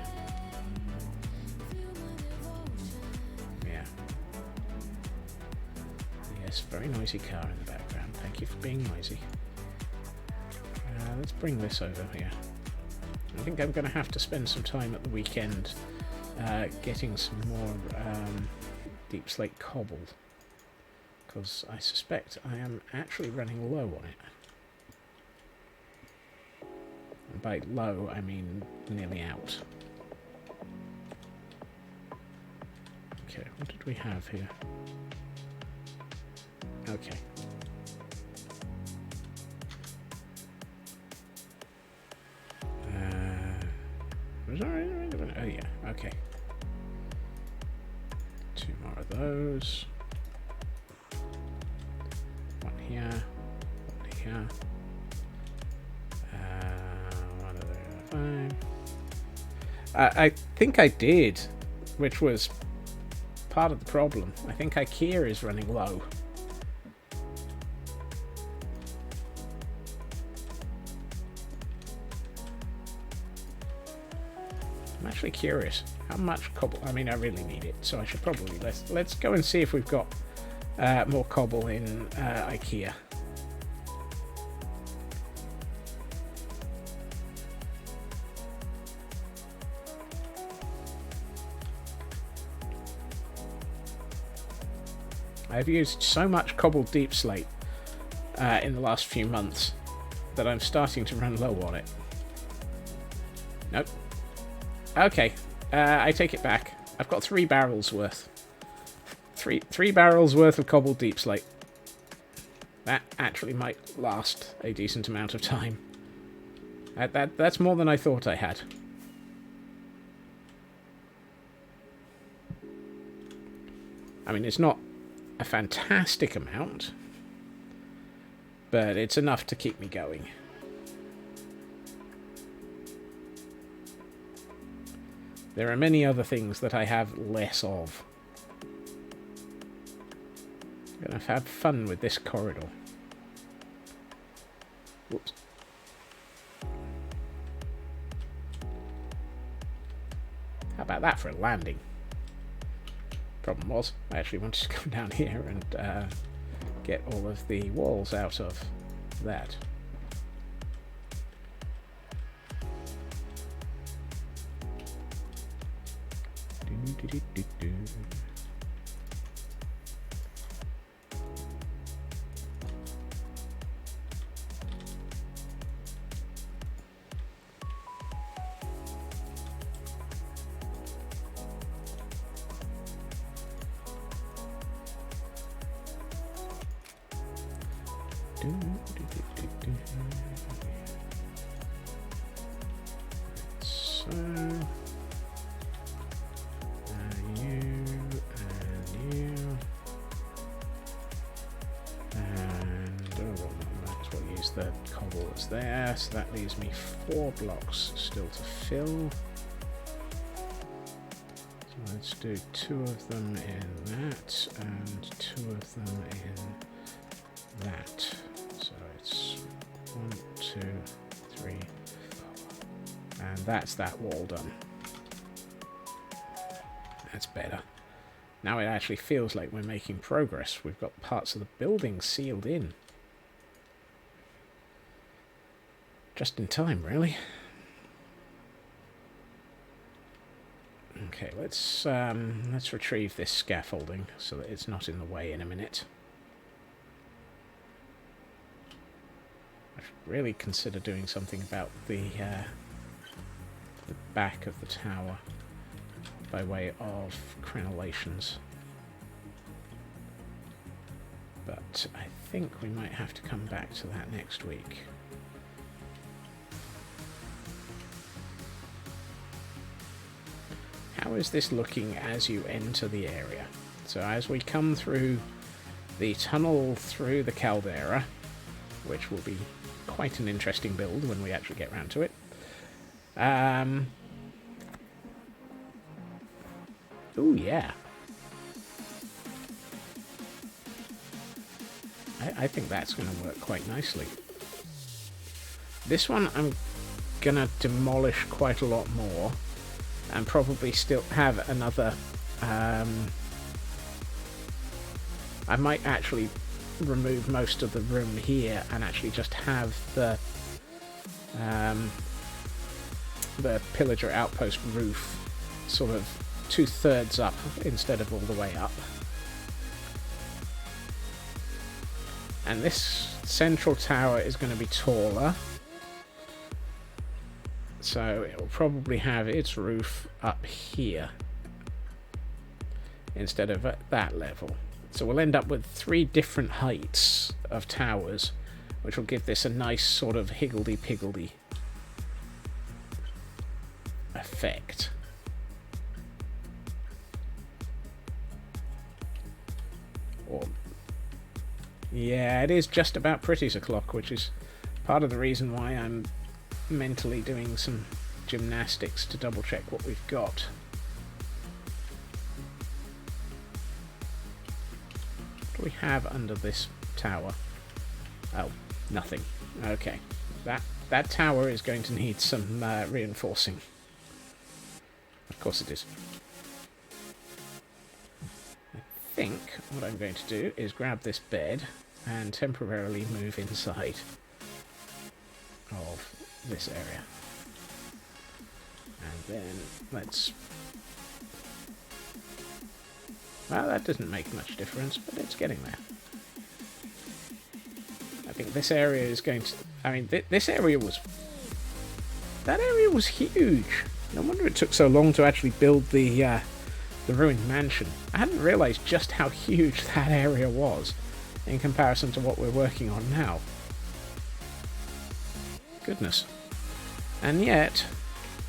S1: Yeah. Yes, very noisy car in the background. Thank you for being noisy. Let's bring this over here. I think I'm going to have to spend some time at the weekend getting some more deep slate cobble, because I suspect I am actually running low on it. And by low, I mean nearly out. Okay, what did we have here? Okay. Oh yeah, okay. 2 more of those. 1 here, 1 here. 1 of those. 5. I think I did, which was part of the problem. I think IKEA is running low. I'm actually curious how much cobble. I mean, I really need it, so I should probably let's go and see if we've got more cobble in IKEA. I've used so much cobbled deep slate in the last few months that I'm starting to run low on it. Nope. Okay, I take it back. I've got 3 barrels worth. Three barrels worth of cobbled deep slate. That actually might last a decent amount of time. That's more than I thought I had. I mean, it's not a fantastic amount, but it's enough to keep me going. There are many other things that I have less of. I'm going to have fun with this corridor. Whoops. How about that for a landing? Problem was, I actually wanted to come down here and get all of the walls out of that. So, you and you, and might as well use the cobble that's there. So that leaves me 4 blocks still to fill. So let's do 2 of them in that and 2 of them in that. So it's 1, 2, 3, 4. And that's that wall done. That's better. Now it actually feels like we're making progress. We've got parts of the building sealed in. Just in time, really. Okay, let's retrieve this scaffolding so that it's not in the way in a minute. I should really consider doing something about the back of the tower by way of crenellations. But I think we might have to come back to that next week. How is this looking as you enter the area? So as we come through the tunnel through the caldera, which will be quite an interesting build when we actually get round to it. Oh yeah. I think that's going to work quite nicely. This one I'm going to demolish quite a lot more and probably still have another... I might actually remove most of the room here and actually just have the pillager outpost roof sort of 2/3 up instead of all the way up. And this central tower is going to be taller, so it will probably have its roof up here instead of at that level. So we'll end up with 3 different heights of towers, which will give this a nice sort of higgledy-piggledy effect. Or, yeah, it is just about pretty's o'clock, which is part of the reason why I'm mentally doing some gymnastics to double check what we've got. What do we have under this tower? Oh, nothing. Okay, that tower is going to need some reinforcing. Of course it is. I think what I'm going to do is grab this bed and temporarily move inside of this area. And then let's Well, that doesn't make much difference, but it's getting there. I think this area is going to... I mean, this area was... That area was huge. No wonder it took so long to actually build the ruined mansion. I hadn't realised just how huge that area was in comparison to what we're working on now. Goodness. And yet,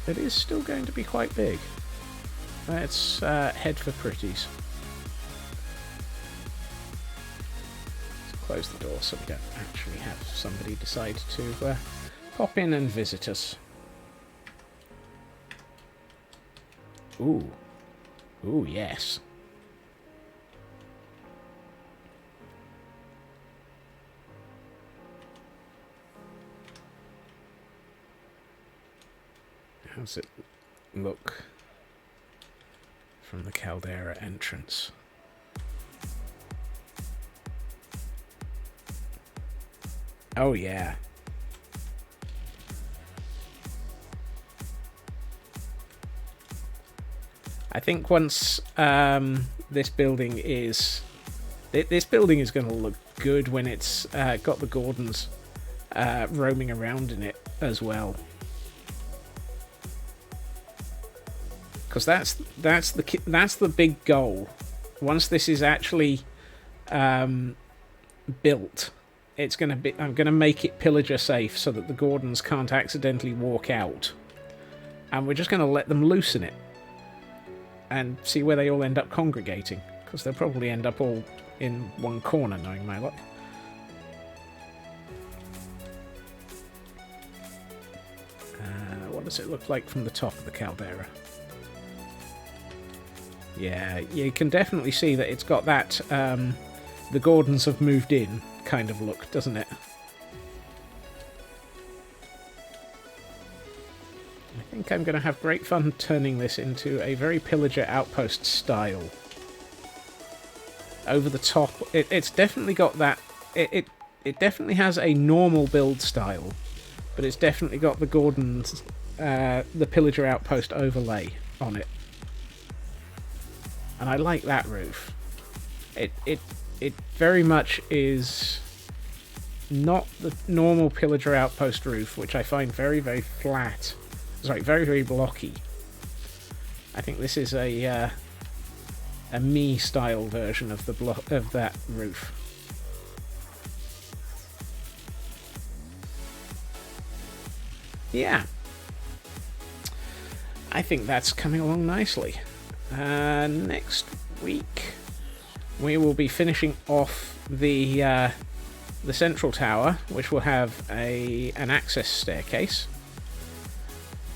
S1: it is still going to be quite big. Let's head for Pretties. Let's close the door so we don't actually have somebody decide to pop in and visit us. Ooh. Ooh, yes. How's it look from the caldera entrance? Oh, yeah. I think once this building is going to look good when it's got the Gordons roaming around in it as well, because that's the big goal. Once this is actually built, it's going to be. I'm going to make it pillager safe so that the Gordons can't accidentally walk out, and we're just going to let them loose in it. And see where they all end up congregating, because they'll probably end up all in one corner, knowing my luck. What does it look like from the top of the caldera? Yeah, you can definitely see that it's got that the Gordons have moved in kind of look, doesn't it? I think I'm going to have great fun turning this into a very pillager outpost style. Over the top, it's definitely got that. It definitely has a normal build style, but it's definitely got the Gordon's the pillager outpost overlay on it, and I like that roof. It very much is not the normal pillager outpost roof, which I find very, very flat. Sorry, very, very blocky. I think this is a me-style version of of that roof. Yeah. I think that's coming along nicely. Next week, we will be finishing off the central tower, which will have an access staircase.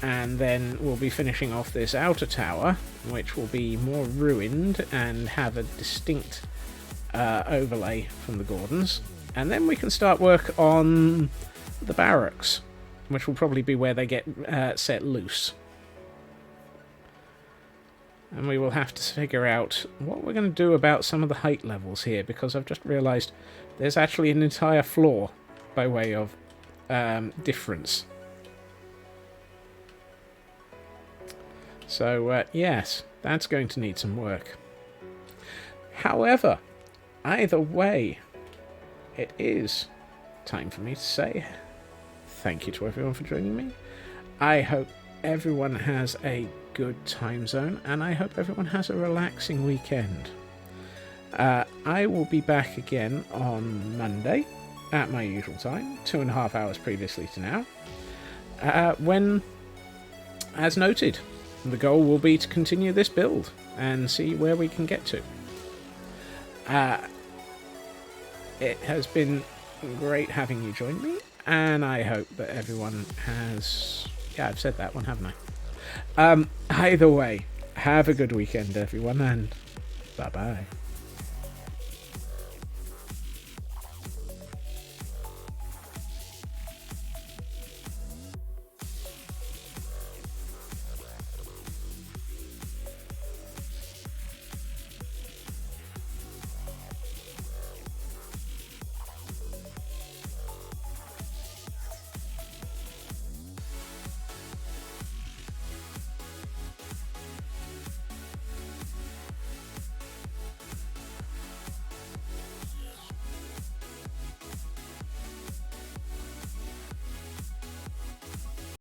S1: And then we'll be finishing off this outer tower, which will be more ruined and have a distinct overlay from the Gordons. And then we can start work on the barracks, which will probably be where they get set loose. And we will have to figure out what we're going to do about some of the height levels here, because I've just realised there's actually an entire floor by way of difference. So, yes, that's going to need some work. However, either way, it is time for me to say thank you to everyone for joining me. I hope everyone has a good time zone, and I hope everyone has a relaxing weekend. I will be back again on Monday at my usual time, 2.5 hours previously to now, when, as noted, the goal will be to continue this build and see where we can get to. It has been great having you join me, and I hope that everyone has... Yeah, I've said that one, haven't I? Either way, have a good weekend, everyone, and bye-bye.